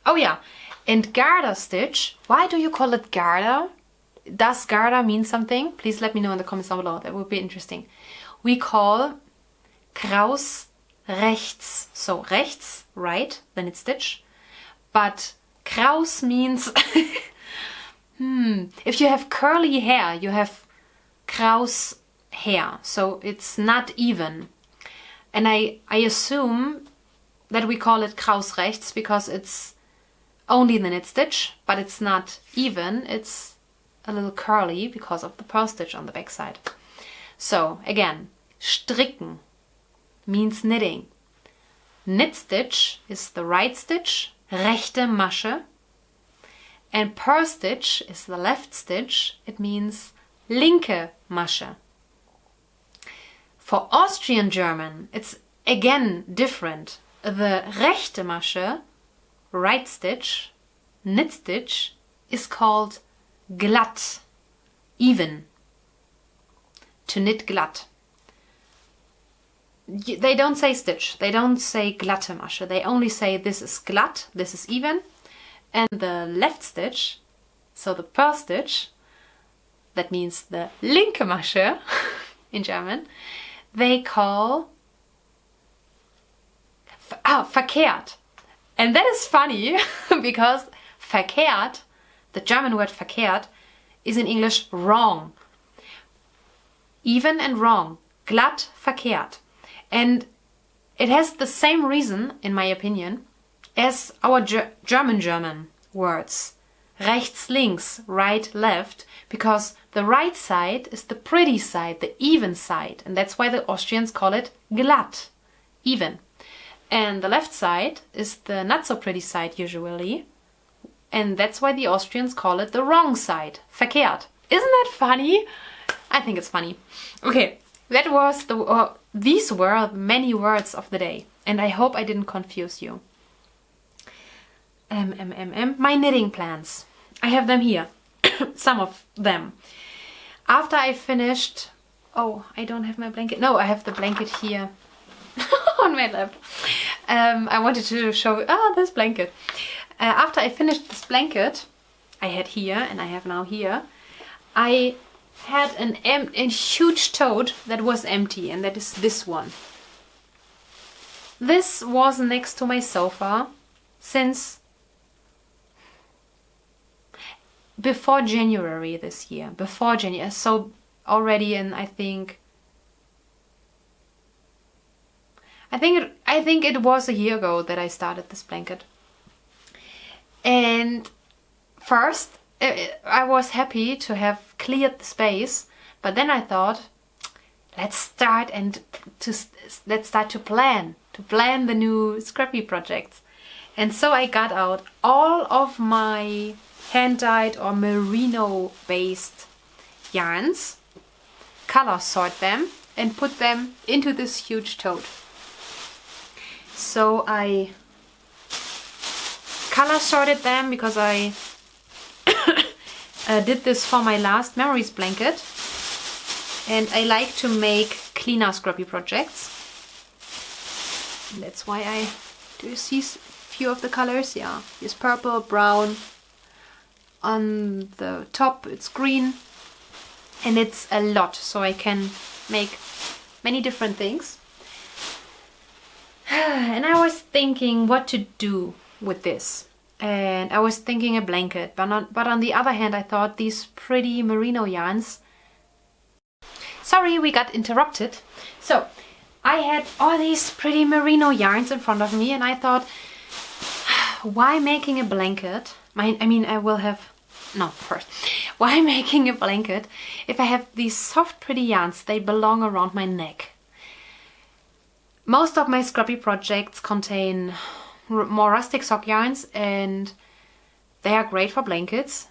Speaker 1: oh yeah, and garter stitch. Why do you call it garter? Does garter mean something? Please let me know in the comments down below. That would be interesting. We call Kraus rechts. So rechts, right, the knit stitch. But Kraus means if you have curly hair, you have Kraus hair. So it's not even. And I assume that we call it Kraus rechts because it's only the knit stitch, but it's not even. It's a little curly because of the purl stitch on the back side. So again, stricken means knitting. Knit stitch is the right stitch, rechte Masche, and purl stitch is the left stitch. It means linke Masche. For Austrian German, it's again different. The rechte Masche, right stitch, knit stitch, is called glatt, even. To knit glatt. They don't say stitch, they don't say glatte Masche, they only say this is glatt, this is even. And the left stitch, so the purl stitch, that means the linke Masche in German, they call verkehrt. And that is funny because verkehrt, the German word verkehrt, is in English wrong. Even and wrong. Glatt, verkehrt. And it has the same reason, in my opinion, as our German words. Rechts, links, right, left, because the right side is the pretty side, the even side. And that's why the Austrians call it glatt, even. And the left side is the not so pretty side usually. And that's why the Austrians call it the wrong side, verkehrt. Isn't that funny? I think it's funny. Okay, that was these were many words of the day. And I hope I didn't confuse you. My knitting plans. I have them here. Some of them. After I finished... Oh, I don't have my blanket. No, I have the blanket here. On my lap. I wanted to show this blanket. After I finished this blanket, I had here and I have now here, I had a huge tote that was empty, and that is this one. This was next to my sofa since before January this year. Before January, so already in I think it was a year ago that I started this blanket. And first I was happy to have cleared the space, but then I thought, let's start to plan the new Scrappy projects. And so I got out all of my hand-dyed or merino based yarns, color sort them and put them into this huge tote. So I color sorted them because I did this for my last memories blanket. And I like to make cleaner scrappy projects. That's why do you see a few of the colors? Yeah, here's purple, brown. On the top it's green. And it's a lot, so I can make many different things. And I was thinking what to do with this. And I was thinking a blanket, but on the other hand I thought these pretty merino yarns. Sorry, we got interrupted. So I had all these pretty merino yarns in front of me and I thought, why making a blanket? Why making a blanket if I have these soft pretty yarns? They belong around my neck. Most of my scrappy projects contain more rustic sock yarns and they are great for blankets,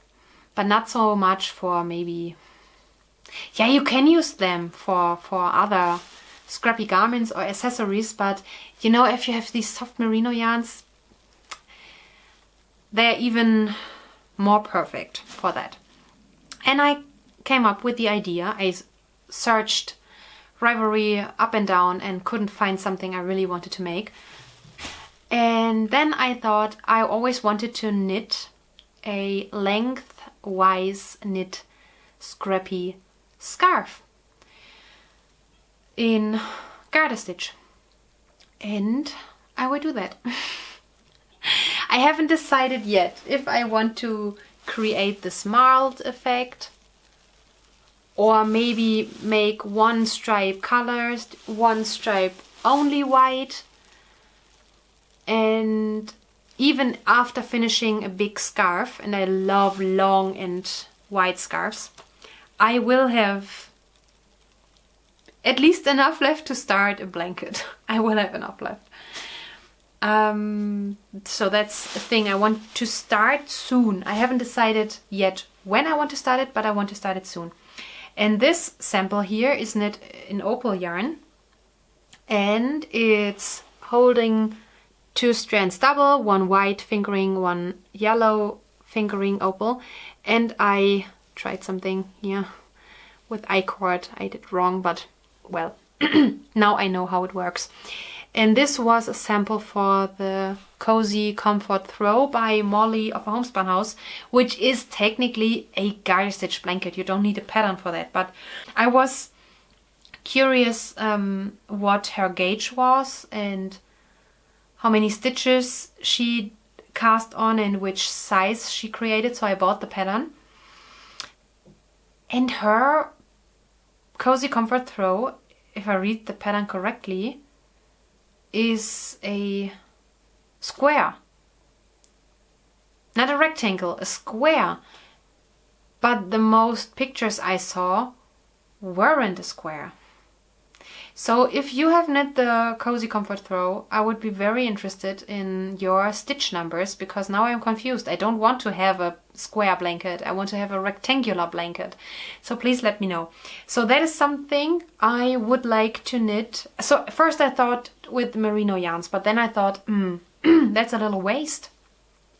Speaker 1: but not so much for maybe... Yeah, you can use them for other scrappy garments or accessories, but you know, if you have these soft merino yarns, they're even more perfect for that. And I came up with the idea. I searched Ravelry up and down and couldn't find something I really wanted to make. And then I thought I always wanted to knit a lengthwise knit scrappy scarf in garter stitch. And I will do that. I haven't decided yet if I want to create this marled effect or maybe make one stripe colored, one stripe only white, and even after finishing a big scarf, and I love long and wide scarves, I will have at least enough left to start a blanket. I will have enough left. So that's a thing I want to start soon. I haven't decided yet when I want to start it, but I want to start it soon. And this sample here is knit in opal yarn, and it's holding 2 strands double, 1 white fingering, 1 yellow fingering opal. And I tried something here with I-cord. I did wrong, but well, now I know how it works. And this was a sample for the Cozy Comfort Throw by Molly of a Homespun House, which is technically a garter stitch blanket. You don't need a pattern for that, but I was curious what her gauge was and how many stitches she cast on and which size she created, so I bought the pattern. And her Cozy Comfort Throw, if I read the pattern correctly, is a square. Not a rectangle, a square. But the most pictures I saw weren't a square. So if you have knit the Cozy Comfort Throw, I would be very interested in your stitch numbers, because now I'm confused. I don't want to have a square blanket. I want to have a rectangular blanket. So please let me know. So that is something I would like to knit. So first I thought with merino yarns, but then I thought, that's a little waste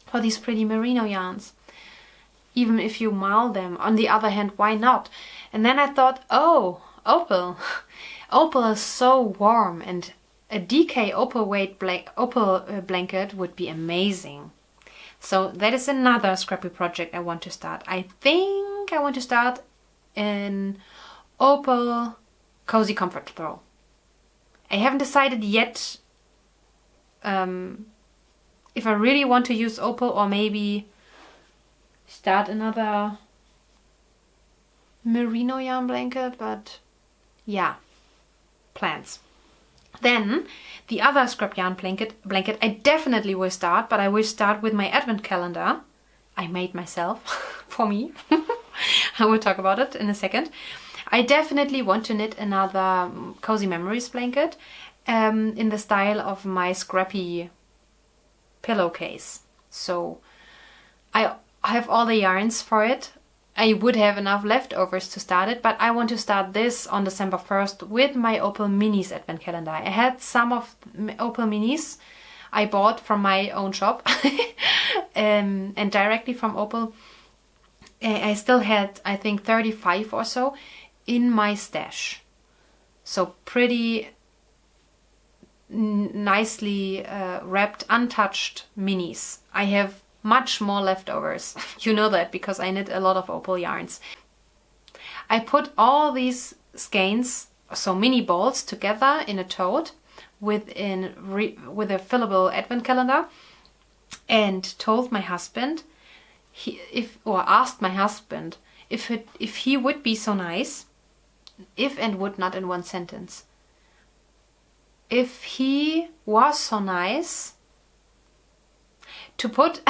Speaker 1: for these pretty merino yarns. Even if you mail them. On the other hand, why not? And then I thought, oh, opal. Opal is so warm, and a DK opal weight blanket would be amazing. So that is another scrappy project I want to start. I think I want to start an opal Cozy Comfort Throw. I haven't decided yet if I really want to use opal or maybe start another merino yarn blanket, but yeah, plans. Then the other scrap yarn blanket I definitely will start, but I will start with my advent calendar I made myself for me. I will talk about it in a second. I definitely want to knit another Cozy Memories blanket in the style of my Scrappy pillowcase. So I have all the yarns for it. I would have enough leftovers to start it, but I want to start this on December 1st with my Opal Minis advent calendar. I had some of Opal Minis I bought from my own shop and directly from Opal. I still had, I think, 35 or so in my stash. So pretty nicely wrapped, untouched minis. I have much more leftovers. You know that because I knit a lot of Opal yarns. I put all these skeins, so mini balls, together in a tote with a fillable advent calendar, and told my husband, asked my husband if he would be so nice, if and would not in one sentence, if he was so nice to put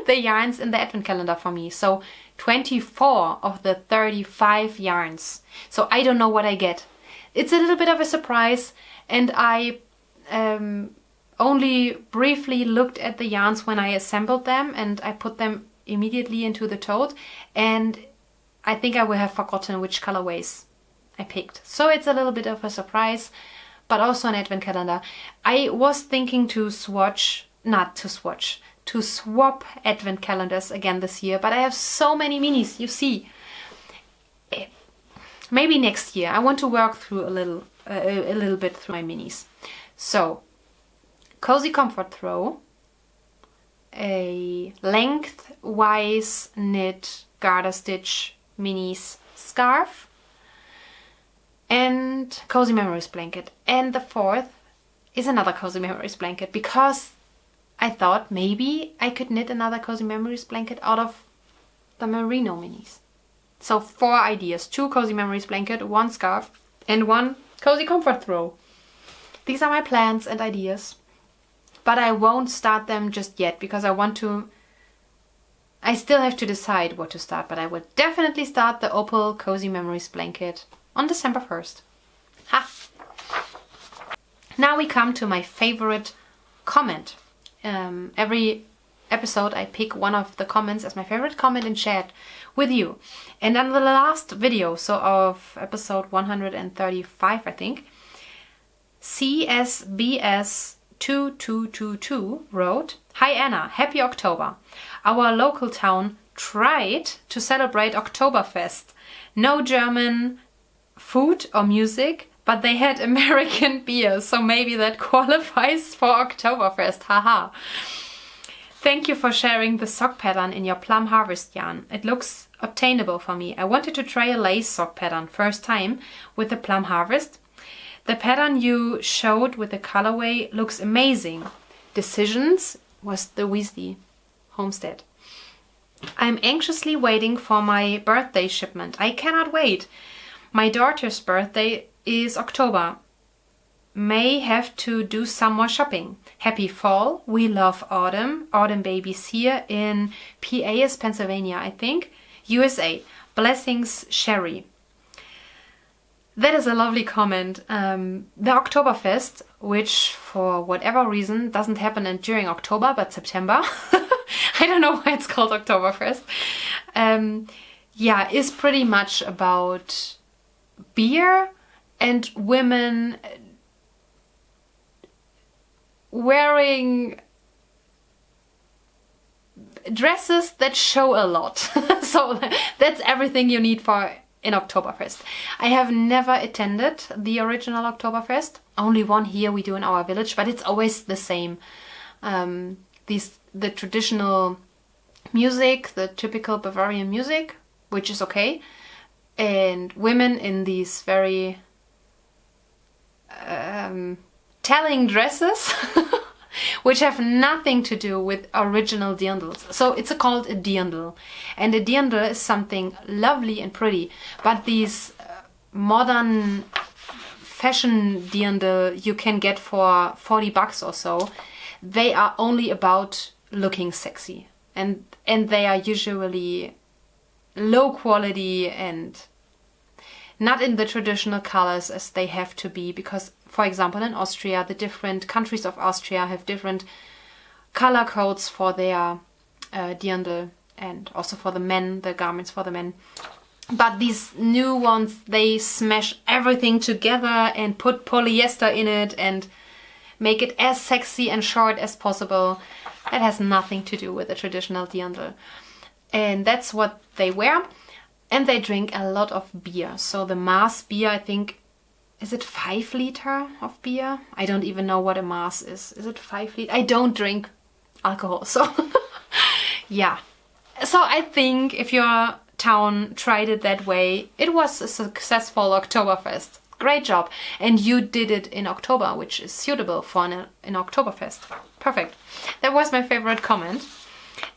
Speaker 1: the yarns in the advent calendar for me. So 24 of the 35 yarns. So I don't know what I get. It's a little bit of a surprise, and I only briefly looked at the yarns when I assembled them, and I put them immediately into the tote, and I think I will have forgotten which colorways I picked. So it's a little bit of a surprise, but also an advent calendar. I was thinking to swap advent calendars again this year, but I have so many minis, you see. Maybe next year. I want to work through a little bit through my minis. So, Cozy Comfort Throw, a lengthwise knit garter stitch minis scarf, and Cozy Memories blanket. And the fourth is another Cozy Memories blanket, because I thought maybe I could knit another Cozy Memories blanket out of the merino minis. So 4 ideas: 2 Cozy Memories blanket, 1 scarf, and 1 Cozy Comfort Throw. These are my plans and ideas, but I won't start them just yet because I still have to decide what to start, but I will definitely start the Opal Cozy Memories blanket on December 1st. Ha! Now we come to my favorite comment. Every episode I pick one of the comments as my favorite comment and share it with you. And on the last video, so of episode 135 I think, CSBS2222 wrote, "Hi Anna, happy October. Our local town tried to celebrate Oktoberfest. No German food or music, but they had American beer, so maybe that qualifies for Oktoberfest, haha. Thank you for sharing the sock pattern in your Plum Harvest yarn. It looks obtainable for me. I wanted to try a lace sock pattern first time with the Plum Harvest. The pattern you showed with the colorway looks amazing. Decisions was the Weasley Homestead. I'm anxiously waiting for my birthday shipment. I cannot wait. My daughter's birthday is October. May have to do some more shopping. Happy fall. We love autumn. Autumn babies here in PA, Pennsylvania, I think. USA. Blessings, Sherry." That is a lovely comment. The Oktoberfest, which for whatever reason doesn't happen during October but September. I don't know why it's called Oktoberfest. Is pretty much about beer and women wearing dresses that show a lot. So that's everything you need for in Oktoberfest. I have never attended the original Oktoberfest. Only one here we do in our village, but it's always the same. The traditional music, the typical Bavarian music, which is okay, and women in these very telling dresses, which have nothing to do with original dirndls. So it's called a dirndl, and a dirndl is something lovely and pretty, but these modern fashion dirndl you can get for $40 or so, they are only about looking sexy, and they are usually low quality and not in the traditional colors as they have to be, because for example in Austria, the different countries of Austria have different color codes for their dirndl, and also for the men, the garments for the men. But these new ones, they smash everything together and put polyester in it and make it as sexy and short as possible. That has nothing to do with the traditional dirndl. And that's what they wear. And they drink a lot of beer. So the mass beer, I think, is it 5 liter of beer? I don't even know what a mass is. Is it 5 liter? I don't drink alcohol, so yeah. So I think if your town tried it that way, it was a successful Oktoberfest. Great job. And you did it in October, which is suitable for an Oktoberfest. Perfect. That was my favorite comment.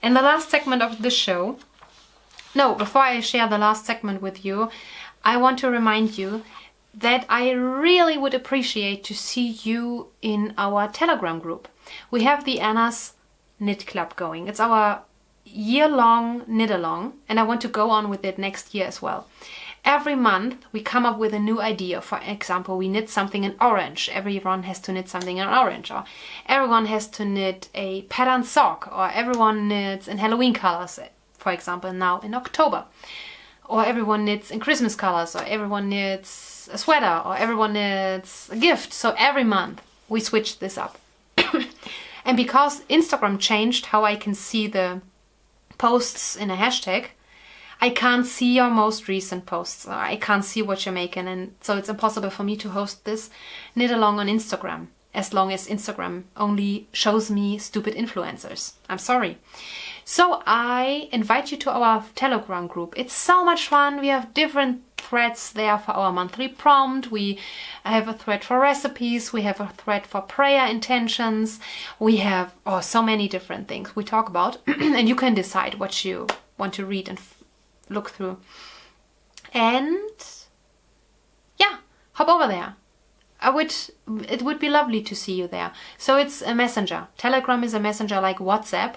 Speaker 1: And the last segment of the show. No, before I share the last segment with you, I want to remind you that I really would appreciate to see you in our Telegram group. We have the Anna's Knit Club going. It's our year-long knit-along, and I want to go on with it next year as well. Every month we come up with a new idea. For example, we knit something in orange. Everyone has to knit something in orange, or everyone has to knit a pattern sock, or everyone knits in Halloween colors, for example, now in October. Or everyone knits in Christmas colors, or everyone knits a sweater, or everyone knits a gift. So every month we switch this up. And because Instagram changed how I can see the posts in a hashtag, I can't see your most recent posts. I can't see what you're making, and so it's impossible for me to host this knit along on Instagram, as long as Instagram only shows me stupid influencers. I'm sorry. So I invite you to our Telegram group. It's so much fun. We have different threads there for our monthly prompt. We have a thread for recipes. We have a thread for prayer intentions. We have so many different things we talk about. And you can decide what you want to read and look through. And yeah, hop over there. It would be lovely to see you there. So it's a messenger. Telegram is a messenger like WhatsApp,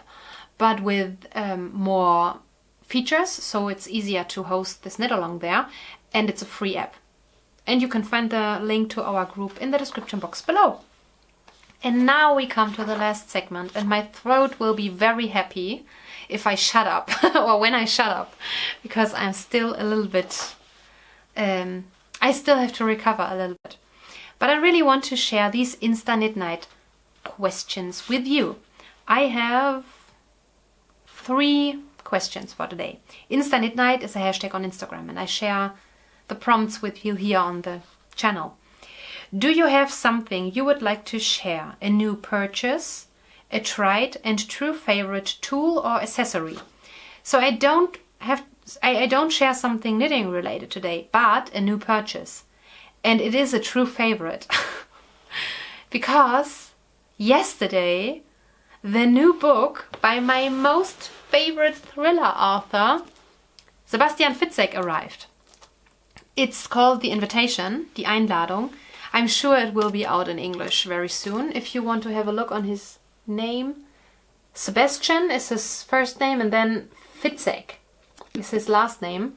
Speaker 1: but with more features, so it's easier to host this knit along there, and it's a free app. And you can find the link to our group in the description box below. And now we come to the last segment, and my throat will be very happy if I shut up, or when I shut up, because I'm still a little bit, I still have to recover a little bit. But I really want to share these instaknitnight questions with you. I have 3 questions for today. Instaknitnight is a hashtag on Instagram, and I share the prompts with you here on the channel. Do you have something you would like to share? A new purchase, a tried and true favorite tool or accessory? So I don't share something knitting related today, but a new purchase. And it is a true favorite. Because yesterday the new book by my most favorite thriller author, Sebastian Fitzek, arrived. It's called The Invitation, Die Einladung. I'm sure it will be out in English very soon. If you want to have a look on his name, Sebastian is his first name, and then Fitzek is his last name.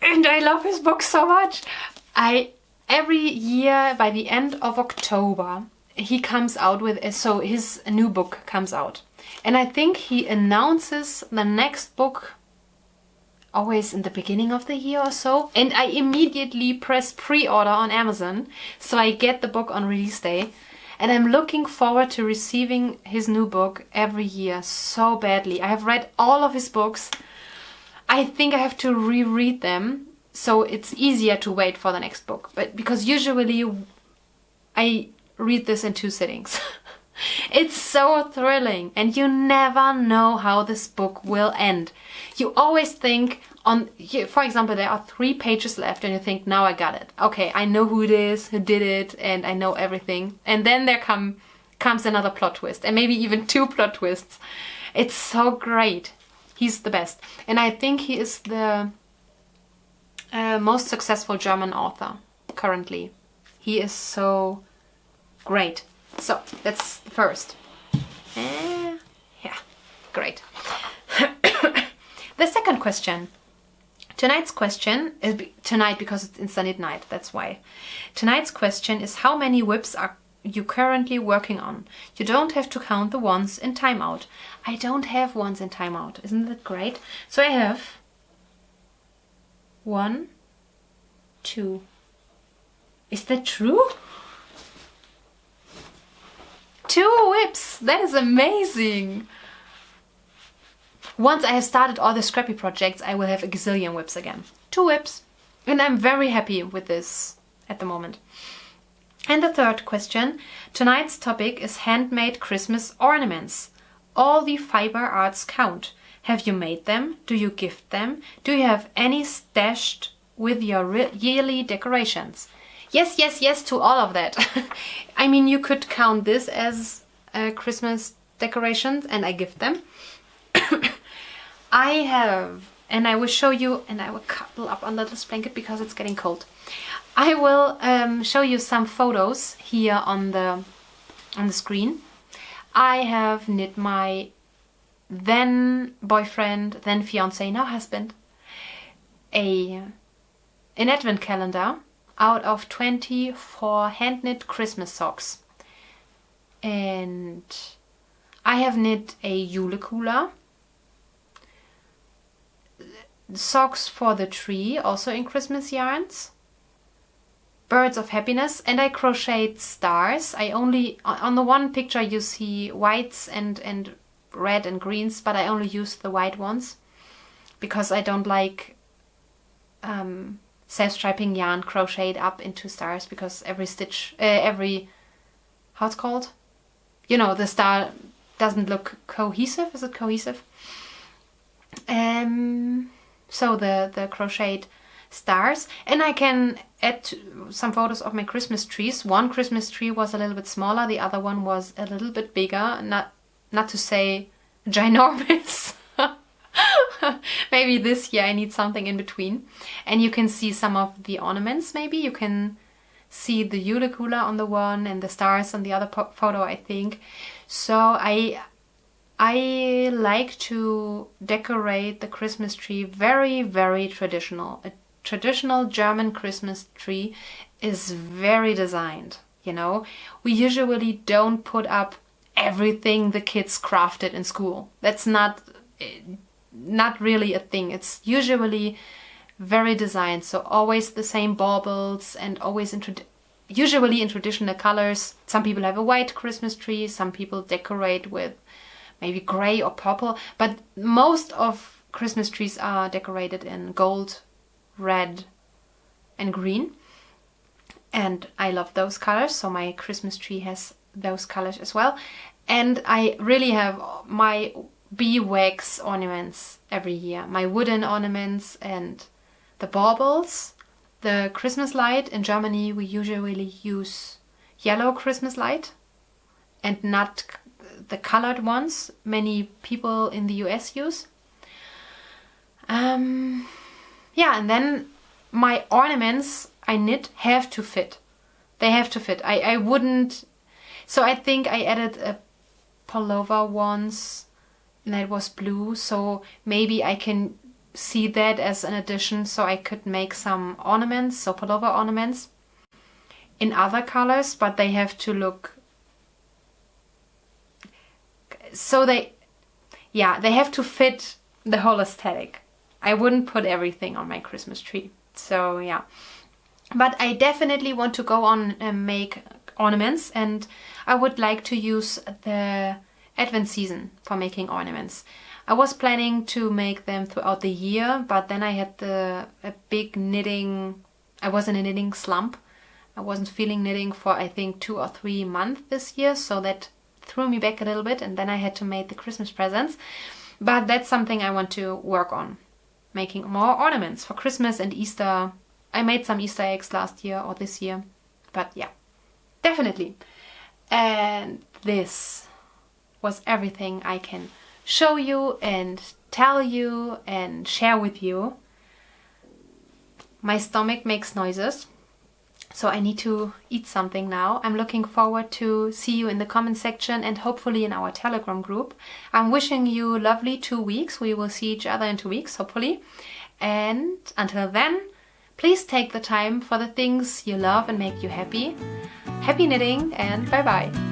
Speaker 1: And I love his book so much. Every year by the end of October, he comes out with, so his new book comes out. And I think he announces the next book always in the beginning of the year or so. And I immediately press pre-order on Amazon, so I get the book on release day. And I'm looking forward to receiving his new book every year so badly. I have read all of his books. I think I have to reread them, so it's easier to wait for the next book. But because usually I read this in 2 sittings. It's so thrilling, and you never know how this book will end. You always think, for example, there are 3 pages left, and you think, now I got it. Okay, I know who it is, who did it, and I know everything. And then there comes another plot twist, and maybe even 2 plot twists. It's so great. He's the best. And I think he is the most successful German author currently. He is so great. So that's the first. Yeah, great. The second question. Tonight's question is tonight because it's instaknitnight, that's why. Tonight's question is, how many whips are you currently working on? You don't have to count the ones in timeout. I don't have ones in timeout. Isn't that great? So I have 1, 2. Is that true? 2 whips! That is amazing! once I have started all the Scrappy projects, I will have a gazillion whips again. 2 whips. And I'm very happy with this at the moment. And the third question. Tonight's topic is handmade Christmas ornaments. All the fiber arts count. Have you made them? Do you gift them? Do you have any stashed with your yearly decorations? Yes, yes, yes to all of that. I mean, you could count this as Christmas decorations and I gift them. I have, and I will show you, and I will cuddle up under this blanket because it's getting cold. I will show you some photos here on the screen. I have knit my then boyfriend, then fiance, now husband, an advent calendar out of 24 hand knit Christmas socks. And I have knit a julekula, socks for the tree, also in Christmas yarns, birds of happiness, and I crocheted stars. I only, on the one picture you see whites and red and greens, but I only used the white ones because I don't like self-striping yarn crocheted up into stars, because every stitch, how it's called? You know, the star doesn't look cohesive. Is it cohesive? So the crocheted stars. And I can add some photos of my Christmas trees. One Christmas tree was a little bit smaller, the other one was a little bit bigger. Not to say ginormous. Maybe this year I need something in between. And you can see some of the ornaments maybe. You can see the julekula on the one and the stars on the other photo, I think. So I like to decorate the Christmas tree very, very traditional. A traditional German Christmas tree is very designed, you know. We usually don't put up everything the kids crafted in school. That's not really a thing. It's usually very designed, so always the same baubles and always usually in traditional colors. Some people have a white Christmas tree, some people decorate with maybe gray or purple, but most of Christmas trees are decorated in gold, red and green, and I love those colors, so my Christmas tree has those colors as well. And I really have my beeswax ornaments every year, my wooden ornaments and the baubles. The Christmas light in Germany, we usually use yellow Christmas light and not the colored ones many people in the US use. Yeah, and then my ornaments I knit have to fit. They have to fit. I wouldn't... So I think I added a pullover once and it was blue, so maybe I can see that as an addition, so I could make some ornaments, so pullover ornaments in other colors, but they have to look... So they have to fit the whole aesthetic. I wouldn't put everything on my Christmas tree. So yeah. But I definitely want to go on and make ornaments, and I would like to use the Advent season for making ornaments. I was planning to make them throughout the year, but then I had a big knitting... I was in a knitting slump. I wasn't feeling knitting for I think 2 or 3 months this year, so that threw me back a little bit, and then I had to make the Christmas presents. But that's something I want to work on, making more ornaments for Christmas and Easter. I made some Easter eggs last year or this year, but yeah, definitely. And this was everything I can show you and tell you and share with you. My stomach makes noises, so I need to eat something now. I'm looking forward to see you in the comment section and hopefully in our Telegram group. I'm wishing you lovely 2 weeks. We will see each other in 2 weeks, hopefully. And until then, please take the time for the things you love and make you happy. Happy knitting, and bye bye.